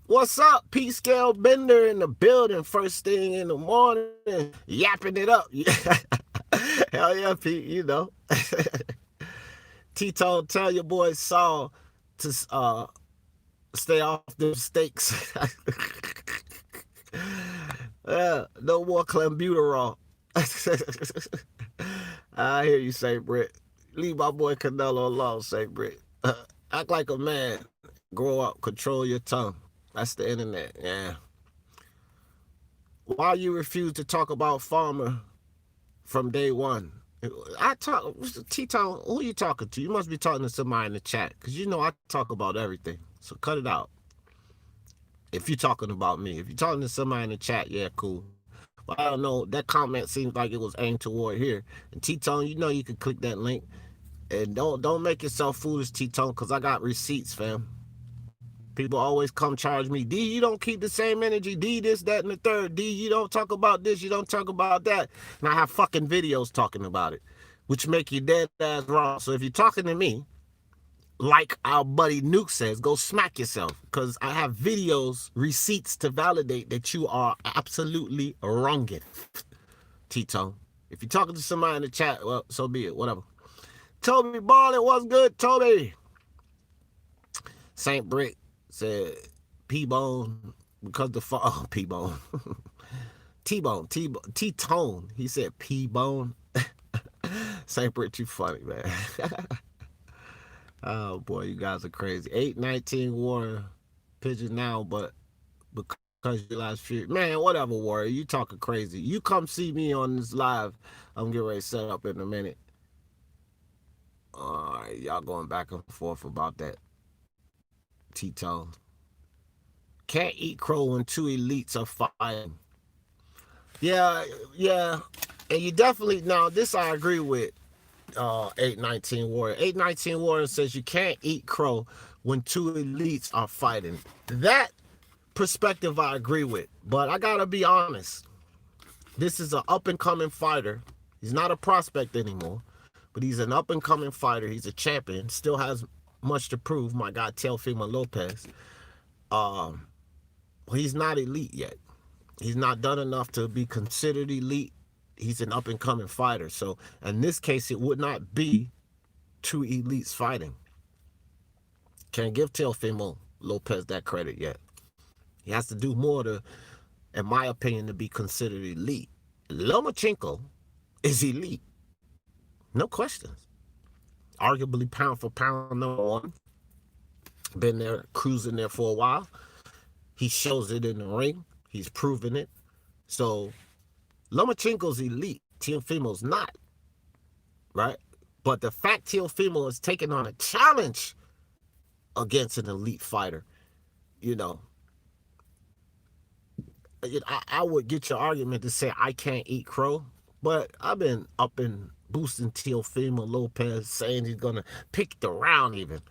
what's up? Pete Scale Bender in the building, first thing in the morning, yapping it up. Hell yeah, Pete, you know. T-Tone, tell your boy Saul to stay off the steaks. No more clenbuterol. I hear you, St. Britt. Leave my boy Canelo alone, St. Britt. Act like a man. Grow up. Control your tongue. That's the internet. Yeah. Why you refuse to talk about Farmer from day one? T-Tone, who are you talking to? You must be talking to somebody in the chat, because you know I talk about everything. So cut it out. If you're talking about me. If you're talking to somebody in the chat, yeah, cool. But I don't know. That comment seems like it was aimed toward here. And T-Tone, you know you can click that link. And don't make yourself foolish, T-Tone, because I got receipts, fam. People always come charge me, D, you don't keep the same energy. D, this, that, and the third. D, you don't talk about this. You don't talk about that. And I have fucking videos talking about it, which make you dead ass wrong. So if you're talking to me, like our buddy Nuke says, go smack yourself, because I have videos, receipts to validate that you are absolutely wronging. T-Tone. If you're talking to somebody in the chat, well, so be it. Whatever. Toby Barlett, what's good, Toby? Saint Brick said P-Bone because P-Bone. T-Bone, T-Tone. He said P-Bone. Saint Brick, you funny, man. Oh, boy, you guys are crazy. 819 Warrior. Pigeon now, but because you last few. Man, whatever, Warrior. You talking crazy. You come see me on this live. I'm getting ready to set up in a minute. All right, y'all going back and forth about that. T-Tone. Can't eat crow when two elites are fighting. Yeah, yeah. And you definitely, now this I agree with 819 Warrior. 819 Warrior says you can't eat crow when two elites are fighting. That perspective I agree with. But I gotta be honest. This is an up-and-coming fighter. He's not a prospect anymore. But he's an up-and-coming fighter. He's a champion. Still has much to prove. My guy, Teofimo Lopez. He's not elite yet. He's not done enough to be considered elite. He's an up-and-coming fighter. So in this case, it would not be two elites fighting. Can't give Teofimo Lopez that credit yet. He has to do more to, in my opinion, to be considered elite. Lomachenko is elite. No questions. Arguably pound for pound number one. Been there, cruising there for a while. He shows it in the ring. He's proven it. So Lomachenko's elite. Teofimo's not. Right? But the fact Teofimo is taking on a challenge against an elite fighter, you know, I would get your argument to say I can't eat crow, but I've been up and boosting Teofimo Lopez, saying he's gonna pick the round even.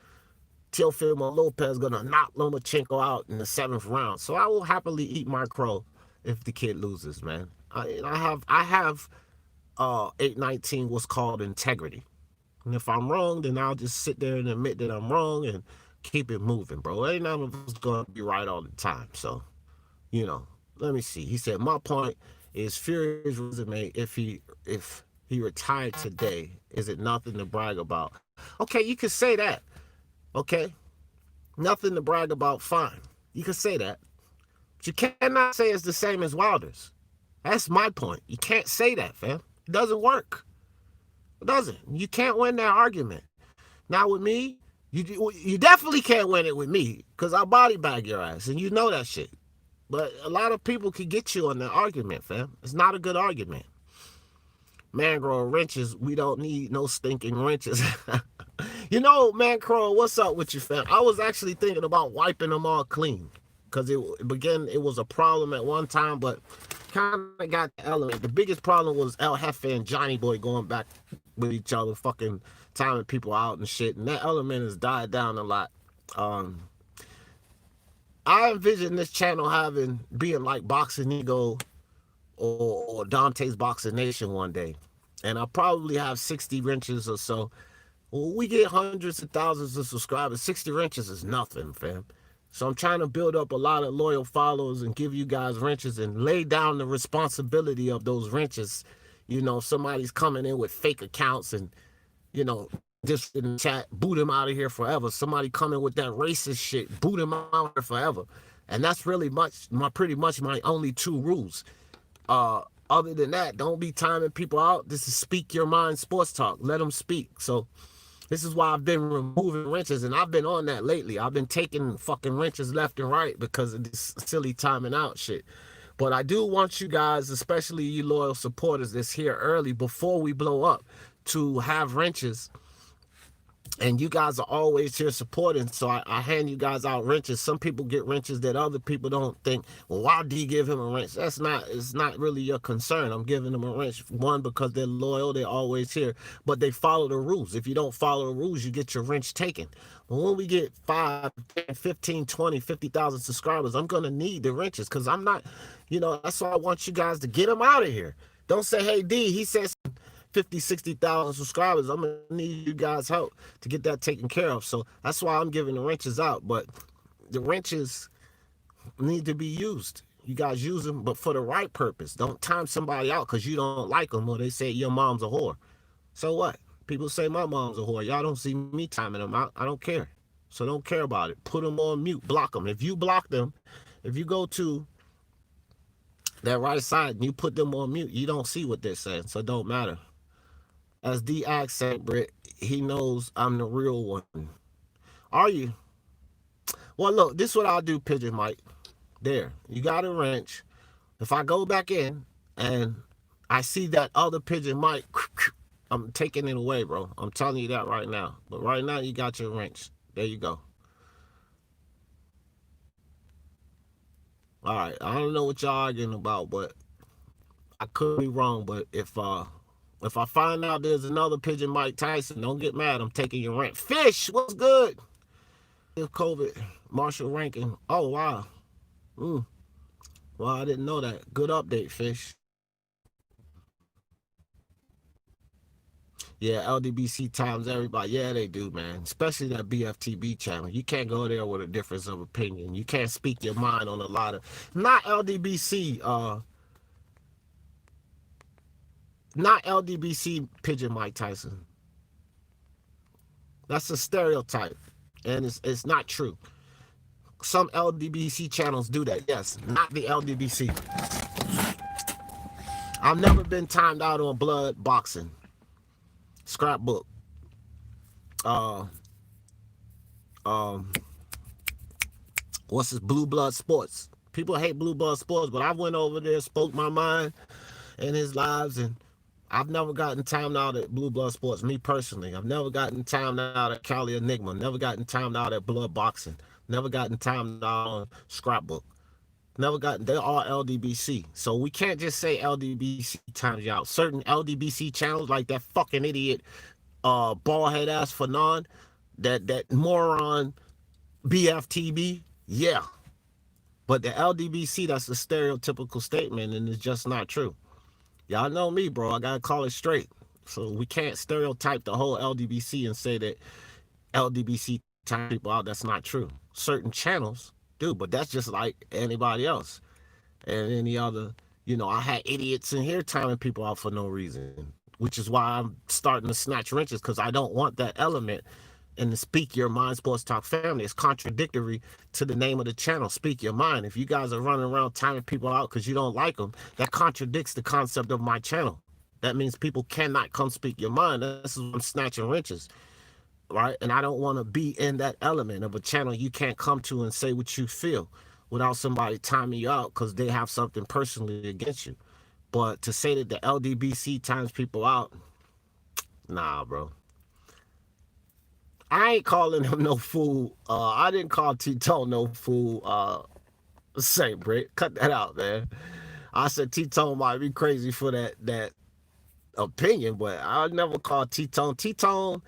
Teofimo Lopez gonna knock Lomachenko out in the 7th round. So I will happily eat my crow if the kid loses, man. I have 819 what's called integrity. And if I'm wrong, then I'll just sit there and admit that I'm wrong and keep it moving, bro. Ain't none of us gonna be right all the time. So, you know, let me see. He said, my point is Fury's resume, if he retired today, is it nothing to brag about? Okay, you could say that. Okay? Nothing to brag about, fine. You could say that. But you cannot say it's the same as Wilder's. That's my point. You can't say that, fam. It doesn't work. It doesn't. You can't win that argument. Now with me, you definitely can't win it with me, because I'll body bag your ass, and you know that shit. But a lot of people could get you on that argument, fam. It's not a good argument. Mangrove wrenches, we don't need no stinking wrenches. You know, Mancrow, what's up with you, fam? I was actually thinking about wiping them all clean, because it was a problem at one time, but kind of got the element. The biggest problem was El Jefe and Johnny Boy going back with each other, fucking timing people out and shit, and that element has died down a lot. I envision this channel being like Boxing Ego or Dante's Boxing Nation one day. And I'll probably have 60 wrenches or so. When we get hundreds of thousands of subscribers, 60 wrenches is nothing, fam. So I'm trying to build up a lot of loyal followers and give you guys wrenches and lay down the responsibility of those wrenches. You know, somebody's coming in with fake accounts and, you know, just in the chat, boot him out of here forever. Somebody coming with that racist shit, boot him out of here forever. And that's really pretty much my only two rules. Other than that, don't be timing people out. This is Speak Your Mind Sports Talk. Let them speak. So this is why I've been removing wrenches, and I've been on that lately. I've been taking fucking wrenches left and right because of this silly timing out shit. But I do want you guys, especially you loyal supporters that's here early before we blow up, to have wrenches. And you guys are always here supporting, so I hand you guys out wrenches. Some people get wrenches that other people don't think, well, why do you give him a wrench? It's not really your concern. I'm giving them a wrench, one, because they're loyal, they're always here, but they follow the rules. If you don't follow the rules, you get your wrench taken. But when we get 5, 10, 15, 20, 50,000 subscribers, I'm going to need the wrenches, because I'm not, that's why I want you guys to get them out of here. Don't say, hey, D, he says 50, 60,000 subscribers. I'm going to need you guys' help to get that taken care of. So that's why I'm giving the wrenches out. But the wrenches need to be used. You guys use them, but for the right purpose. Don't time somebody out because you don't like them or they say your mom's a whore. So what? People say my mom's a whore. Y'all don't see me timing them out. I don't care. So don't care about it. Put them on mute. Block them. If you block them, if you go to that right side and you put them on mute, you don't see what they're saying. So it don't matter. As D accent, Britt, he knows I'm the real one. Are you? Well, look, this is what I'll do, Pigeon Mike. There. You got a wrench. If I go back in and I see that other Pigeon Mike, I'm taking it away, bro. I'm telling you that right now. But right now, you got your wrench. There you go. All right. I don't know what y'all arguing about, but I could be wrong. But if I find out there's another Pigeon Mike Tyson, don't get mad. I'm taking your wrench. Fish, what's good? COVID, Marshall ranking. Oh, wow. Well, I didn't know that. Good update, Fish. Yeah, LDBC times everybody. Yeah, they do, man. Especially that BFTB channel. You can't go there with a difference of opinion. You can't speak your mind on a lot of... Not LDBC, not LDBC Pigeon Mike Tyson. That's a stereotype. And it's not true. Some LDBC channels do that. Yes, not the LDBC. I've never been timed out on blood boxing. Scrapbook. What's this? Blue Blood Sports. People hate Blue Blood Sports, but I went over there, spoke my mind in his lives, and I've never gotten timed out at Blue Blood Sports, me personally. I've never gotten timed out at Cali Enigma, never gotten timed out at Blood Boxing, never gotten timed out on Scrapbook. Never gotten, they're all LDBC. So we can't just say LDBC times you out. Certain LDBC channels, like that fucking idiot, bald head ass Fanon, that moron BFTB, yeah. But the LDBC, that's a stereotypical statement, and it's just not true. Y'all know me, bro. I gotta call it straight. So we can't stereotype the whole LDBC and say that LDBC time people out. That's not true. Certain channels do, but that's just like anybody else and any other. You know, I had idiots in here timing people out for no reason, which is why I'm starting to snatch wrenches, because I don't want that element in the Speak Your Mind Sports Talk family. It's contradictory to the name of the channel, Speak Your Mind. If you guys are running around timing people out because you don't like them, that contradicts the concept of my channel. That means people cannot come speak your mind. This is what I'm snatching wrenches, right? And I don't want to be in that element of a channel you can't come to and say what you feel without somebody timing you out because they have something personally against you. But to say that the LDBC times people out, nah, bro. I ain't calling him no fool. I didn't call T-Tone no fool. Say, Britt, cut that out, man. I said T-Tone might be crazy for that opinion, but I never called T-Tone. T-Tone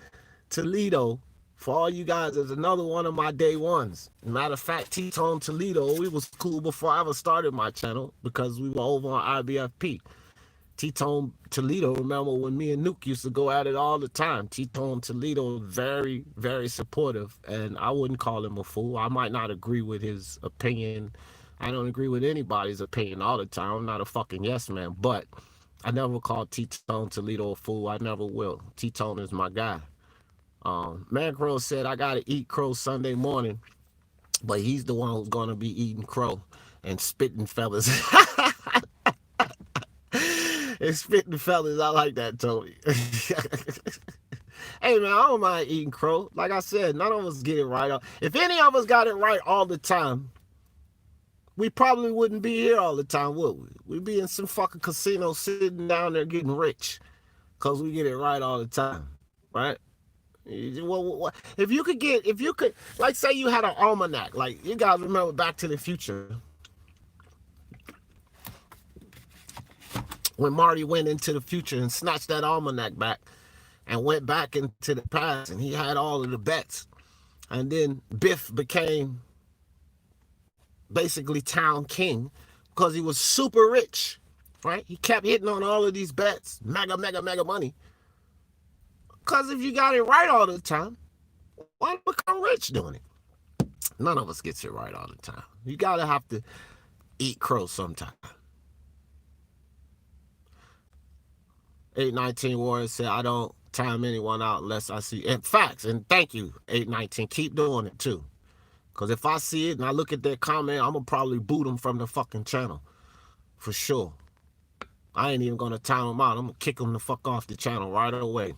Toledo, for all you guys, is another one of my day ones. Matter of fact, T-Tone Toledo, we was cool before I ever started my channel because we were over on IBFP. T-Tone Toledo, remember when me and Nuke used to go at it all the time. T-Tone Toledo, very, very supportive, and I wouldn't call him a fool. I might not agree with his opinion. I don't agree with anybody's opinion all the time. I'm not a fucking yes man, but I never called T-Tone Toledo a fool. I never will. T-Tone is my guy. Man Crow said, I gotta eat crow Sunday morning, but he's the one who's gonna be eating crow and spitting fellas. And spitting fellas, I like that, Tony. Hey man, I don't mind eating crow. Like I said, none of us get it right. If any of us got it right all the time, we probably wouldn't be here all the time, would we? We'd be in some fucking casino sitting down there getting rich because we get it right all the time, right? If you could, like, say you had an almanac, like you guys remember Back to the Future, when Marty went into the future and snatched that almanac back and went back into the past, and he had all of the bets, and then Biff became basically town king because he was super rich, right? He kept hitting on all of these bets, mega money. Because if you got it right all the time, why become rich doing it? None of us gets it right all the time. You gotta have to eat crow sometime. 819 Warren said, I don't time anyone out unless I see. And facts, and thank you, 819. Keep doing it too. Because if I see it and I look at that comment, I'm going to probably boot them from the fucking channel. For sure. I ain't even going to time them out. I'm going to kick them the fuck off the channel right away.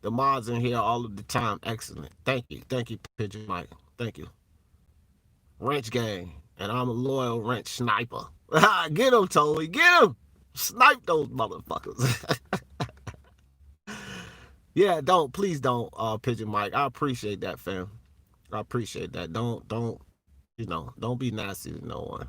The mods in here all of the time. Excellent. Thank you. Thank you, Pigeon Mike. Thank you. Wrench gang. And I'm a loyal wrench sniper. Get him, Toby. Get him. Snipe those motherfuckers. Yeah, please don't, Pigeon Mike. I appreciate that, fam. I appreciate that. Don't, don't be nasty to no one.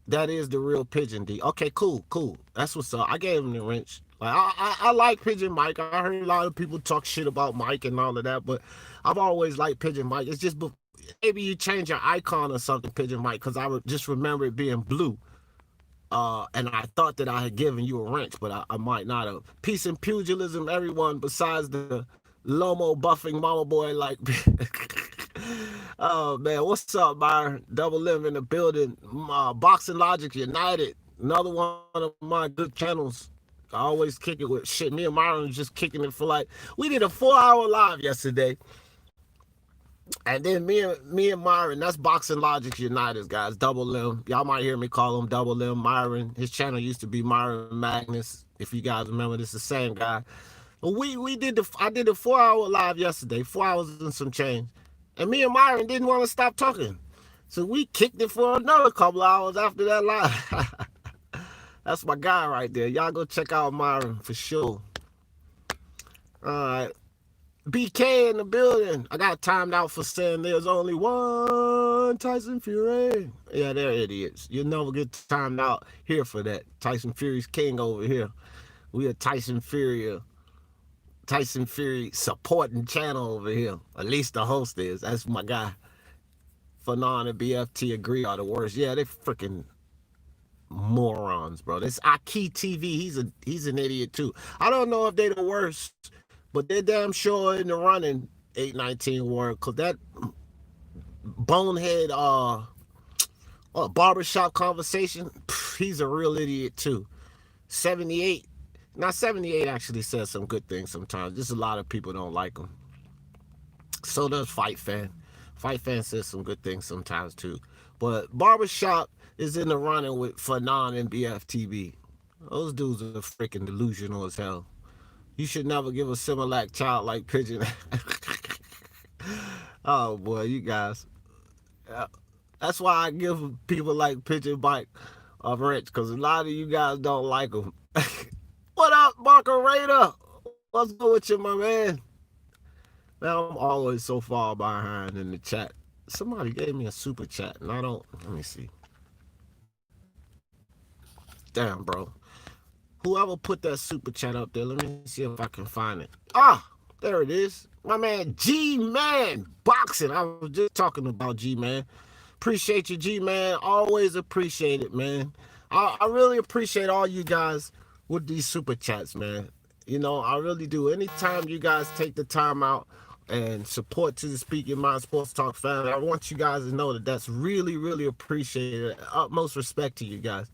That is the real Pigeon D. Okay, cool. That's what's up. I gave him the wrench. Like I like Pigeon Mike. I heard a lot of people talk shit about Mike and all of that, but I've always liked Pigeon Mike. It's just maybe you change your icon or something, Pigeon Mike, because I just remember it being blue. And I thought that I had given you a wrench, but I might not have. Peace and pugilism, everyone besides the Lomo buffing mama boy like. Oh man, what's up, Byron? Double Limb in the building. Boxing Logic United, another one of my good channels. I always kick it with shit. Me and Myron was just kicking it for like, we did a 4-hour live yesterday. And then me and Myron, that's Boxing Logic United, guys. Double Limb. Y'all might hear me call him Double Limb. Myron, his channel used to be Myron Magnus. If you guys remember, this is the same guy. But I did a 4-hour live yesterday, 4 hours and some change. And me and Myron didn't want to stop talking. So we kicked it for another couple hours after that live. That's my guy right there. Y'all go check out Myron for sure. All right. BK in the building. I got timed out for saying there's only one Tyson Fury. Yeah, they're idiots. You'll never get timed out here for that. Tyson Fury's king over here. We a Tyson Fury supporting channel over here. At least the host is. That's my guy. Fanon and BFT agree are the worst. Yeah, they freaking morons, bro. This Agit TV, he's an idiot too. I don't know if they the worst, but they're damn sure in the running. 819 Warren, cause that bonehead barbershop conversation, he's a real idiot too. 78. Now 78 actually says some good things sometimes. Just a lot of people don't like him. So does Fight Fan. Fight Fan says some good things sometimes too. But barbershop is in the running with Fanon and BFTB. Those dudes are freaking delusional as hell. You should never give a Similac child like Pigeon. Oh boy, you guys. That's why I give people like Pigeon Mike a wrench, because a lot of you guys don't like them. What up, Marco Raider? What's good with you, my man? Man, I'm always so far behind in the chat. Somebody gave me a super chat, and I don't. Let me see. Damn, bro. Whoever put that super chat up there, let me see if I can find it. Ah, there it is. My man, G-Man Boxing. I was just talking about G-Man. Appreciate you, G-Man. Always appreciate it, man. I really appreciate all you guys with these super chats, man. You know, I really do. Anytime you guys take the time out and support to the Speaking Mind Sports Talk family, I want you guys to know that that's really, really appreciated. Utmost respect to you guys.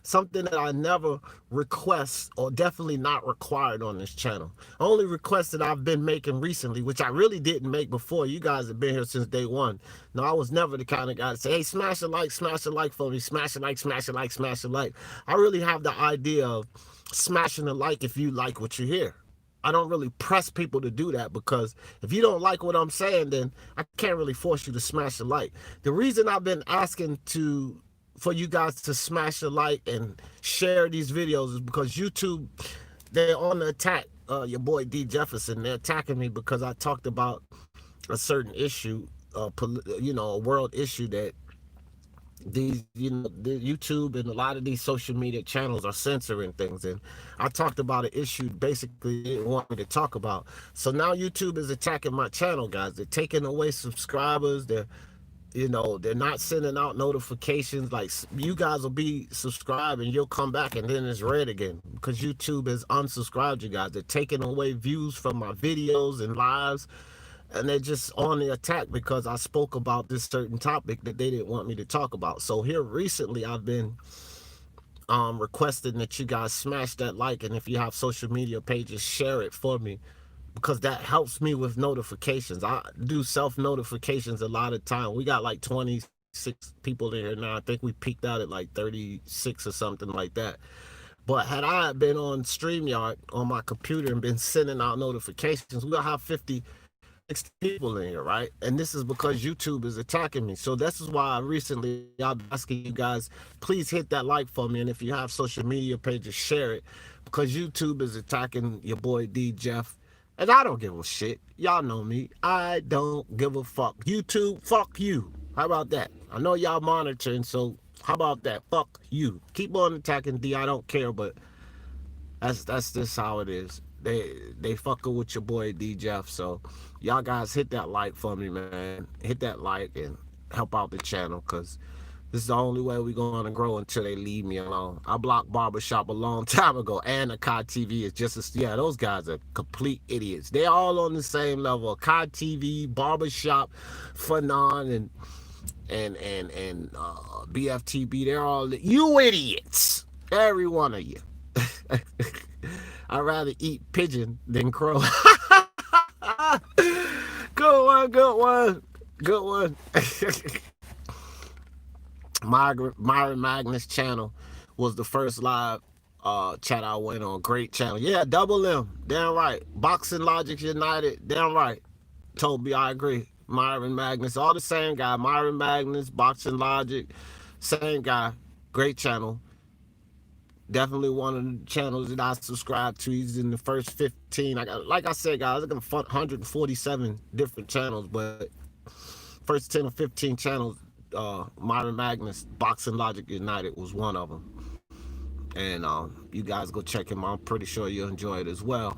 Something that I never request, or definitely not required on this channel. Only request that I've been making recently, which I really didn't make before. You guys have been here since day one. No, I was never the kind of guy to say, hey, smash a like for me. Smash a like, smash a like, smash a like. I really have the idea of smashing a like if you like what you hear. I don't really press people to do that, because if you don't like what I'm saying, then I can't really force you to smash a like. The reason I've been asking for you guys to smash a like and share these videos is because YouTube, they're on the attack. Your boy D Jefferson, they're attacking me because I talked about a certain issue, a world issue that the YouTube and a lot of these social media channels are censoring things, and I talked about an issue basically they didn't want me to talk about. So now YouTube is attacking my channel, guys. They're taking away subscribers. They're not sending out notifications. Like, you guys will be subscribed and you'll come back and then it's red again because YouTube has unsubscribed you guys. They're taking away views from my videos and lives. And they're just on the attack because I spoke about this certain topic that they didn't want me to talk about. So here recently I've been requesting that you guys smash that like, and if you have social media pages, share it for me, because that helps me with notifications. I do self notifications a lot of time. We got like 26 people in here now. I think we peaked out at like 36 or something like that. But had I been on StreamYard on my computer and been sending out notifications, we'll have 50, 60 people in here, right? And this is because YouTube is attacking me. So this is why recently I'm asking you guys, please hit that like for me. And if you have social media pages, share it, because YouTube is attacking your boy D Jeff. And I don't give a shit. Y'all know me. I don't give a fuck. YouTube, fuck you. How about that? I know y'all monitoring, so how about that? Fuck you. Keep on attacking D. I don't care, but that's just how it is. They fucking with your boy D Jeff. So y'all guys hit that like for me, man. Hit that like and help out the channel, because this is the only way we're going to grow until they leave me alone. I blocked Barbershop a long time ago, and Akai TV is just as, yeah, those guys are complete idiots. They all on the same level. Akai TV, Barbershop, Fanon, and BFTB, they're all, you idiots. Every one of you. I'd rather eat pigeon than crow. Good one, good one, good one. Myron Magnus channel was the first live chat I went on. Great channel. Yeah, Double M. Damn right. Boxing Logic United. Damn right. Toby, I agree. Myron Magnus. All the same guy. Myron Magnus, Boxing Logic. Same guy. Great channel. Definitely one of the channels that I subscribe to. He's in the first 15. Like I said, guys, I got 147 different channels, but first 10 or 15 channels, Myron Magnus, Boxing Logic United was one of them. And you guys go check him out. I'm pretty sure you'll enjoy it as well.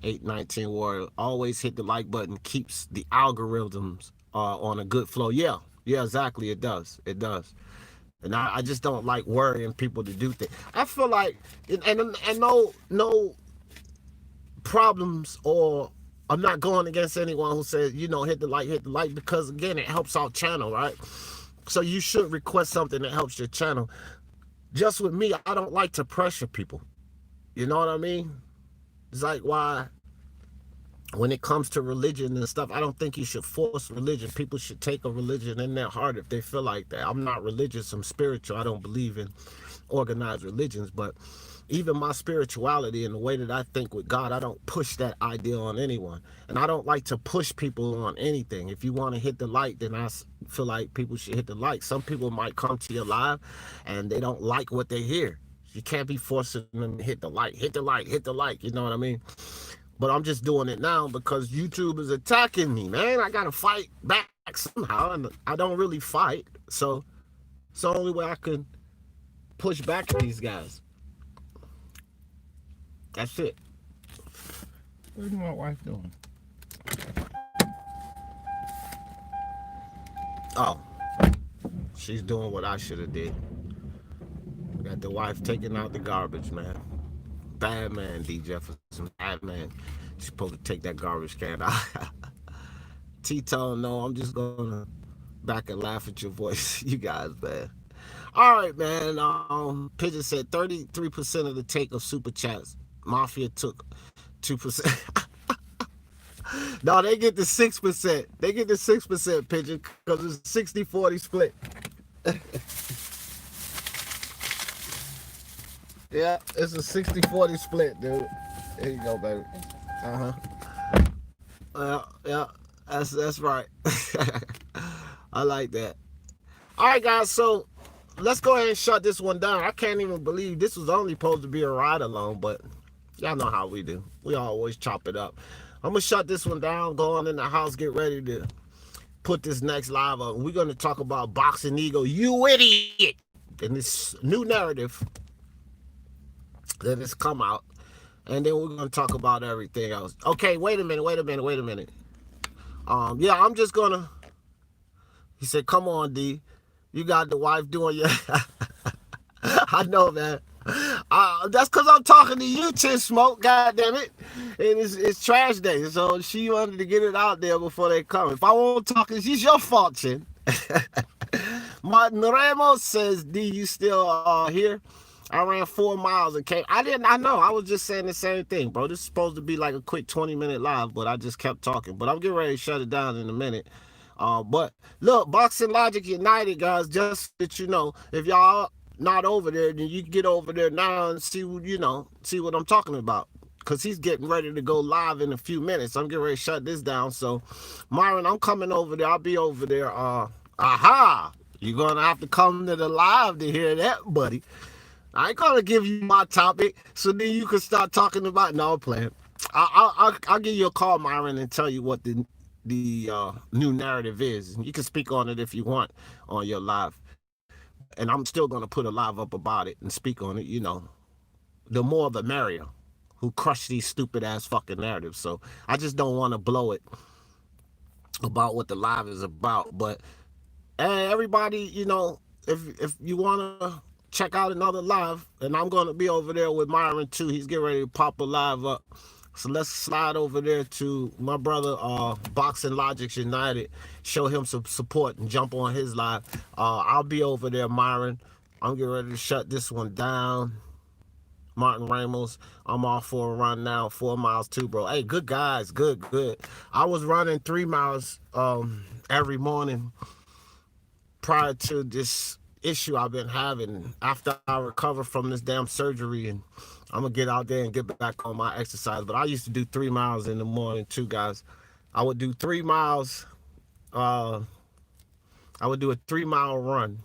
819 Warrior. Always hit the like button. Keeps the algorithms on a good flow. Yeah, exactly. It does. It does. And I just don't like worrying people to do things. I feel like, and no problems, or I'm not going against anyone who says, hit the like, because again, it helps our channel, right? So you should request something that helps your channel. Just with me, I don't like to pressure people. You know what I mean? It's like why, when it comes to religion and stuff, I don't think you should force religion. People should take a religion in their heart if they feel like that. I'm not religious, I'm spiritual. I don't believe in organized religions, but even my spirituality and the way that I think with God, I don't push that idea on anyone. And I don't like to push people on anything. If you want to hit the like, then I feel like people should hit the like. Some people might come to your live and they don't like what they hear. You can't be forcing them to hit the like, hit the like, hit the like, you know what I mean? But I'm just doing it now because YouTube is attacking me, man. I got to fight back somehow, and I don't really fight. So it's the only way I can push back at these guys. That's it. What's my wife doing? Oh, she's doing what I should have did. Got the wife taking out the garbage, man. Bad man, D. Jefferson. Bad man. She's supposed to take that garbage can out. T-Tone, no, I'm just gonna back and laugh at your voice. You guys, man. All right, man. Pigeon said 33% of the take of super chats. Mafia took 2%. No, they get the 6%. They get the 6%, Pigeon, because it's 60-40 split. Yeah, it's a 60-40 split, dude. There you go, baby. Yeah, that's right. I like that. All right, guys, so let's go ahead and shut this one down. I can't even believe this was only supposed to be a ride along, but y'all know how we do. We always chop it up. I'm going to shut this one down, go on in the house, get ready to put this next live up. We're going to talk about Boxing Eagle, you idiot, and this new narrative that has come out, and then we're going to talk about everything else. Okay, wait a minute. Yeah, I'm just going to, he said, come on, D. You got the wife doing your, I know, man. That's because I'm talking to you, Chin Smoke, goddamn it. And it's trash day, so she wanted to get it out there before they come. If I won't talk, it's your fault, Chin. Martin Ramos says, D, you still here? I ran 4 miles and came. I know. I was just saying the same thing, bro. This is supposed to be like a quick 20-minute live, but I just kept talking. But I'm getting ready to shut it down in a minute. But look, Boxing Logic United, guys, just so that you know, if y'all not over there, then you can get over there now and see, see what I'm talking about. Because he's getting ready to go live in a few minutes. I'm getting ready to shut this down. So, Myron, I'm coming over there. I'll be over there. Aha! You're going to have to come to the live to hear that, buddy. I ain't gonna give you my topic, so then you can start talking about. No, I'm playing. I'll give you a call, Myron, and tell you what the new narrative is. You can speak on it if you want on your live, and I'm still gonna put a live up about it and speak on it. The more the merrier. Who crush these stupid ass fucking narratives? So I just don't want to blow it about what the live is about. But hey, everybody, if you wanna check out another live, and I'm gonna be over there with Myron too. He's getting ready to pop a live up. So let's slide over there to my brother, Boxing Logics United. Show him some support and jump on his live. I'll be over there, Myron. I'm getting ready to shut this one down. Martin Ramos, I'm off for a run now, 4 miles too, bro. Hey, good guys, good. I was running 3 miles every morning prior to this issue I've been having after I recover from this damn surgery, and I'm gonna get out there and get back on my exercise. But I used to do 3 miles in the morning too, guys. I would do 3 miles. I would do a 3-mile run.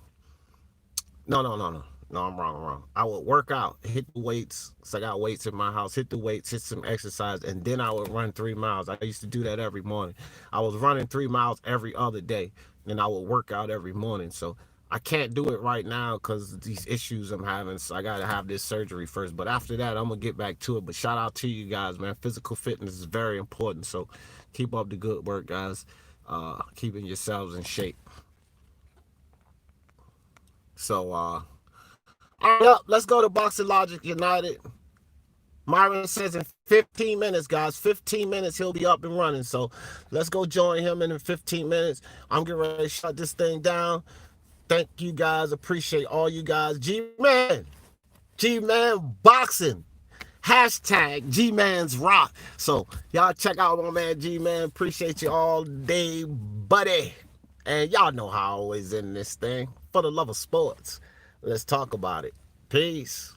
No, I'm wrong. I would work out, hit the weights. So I got weights in my house, hit the weights, hit some exercise, and then I would run 3 miles. I used to do that every morning. I was running 3 miles every other day, and I would work out every morning. So I can't do it right now because of these issues I'm having. So I got to have this surgery first. But after that, I'm going to get back to it. But shout out to you guys, man. Physical fitness is very important. So keep up the good work, guys. Keeping yourselves in shape. So, all right, let's go to Boxing Logic United. Myron says in 15 minutes, guys. 15 minutes, he'll be up and running. So let's go join him in 15 minutes. I'm getting ready to shut this thing down. Thank you, guys. Appreciate all you guys. G-Man Boxing. Hashtag G-Man's Rock. So y'all check out my man G-Man. Appreciate you all day, buddy. And y'all know how I always end this thing. For the love of sports, let's talk about it. Peace.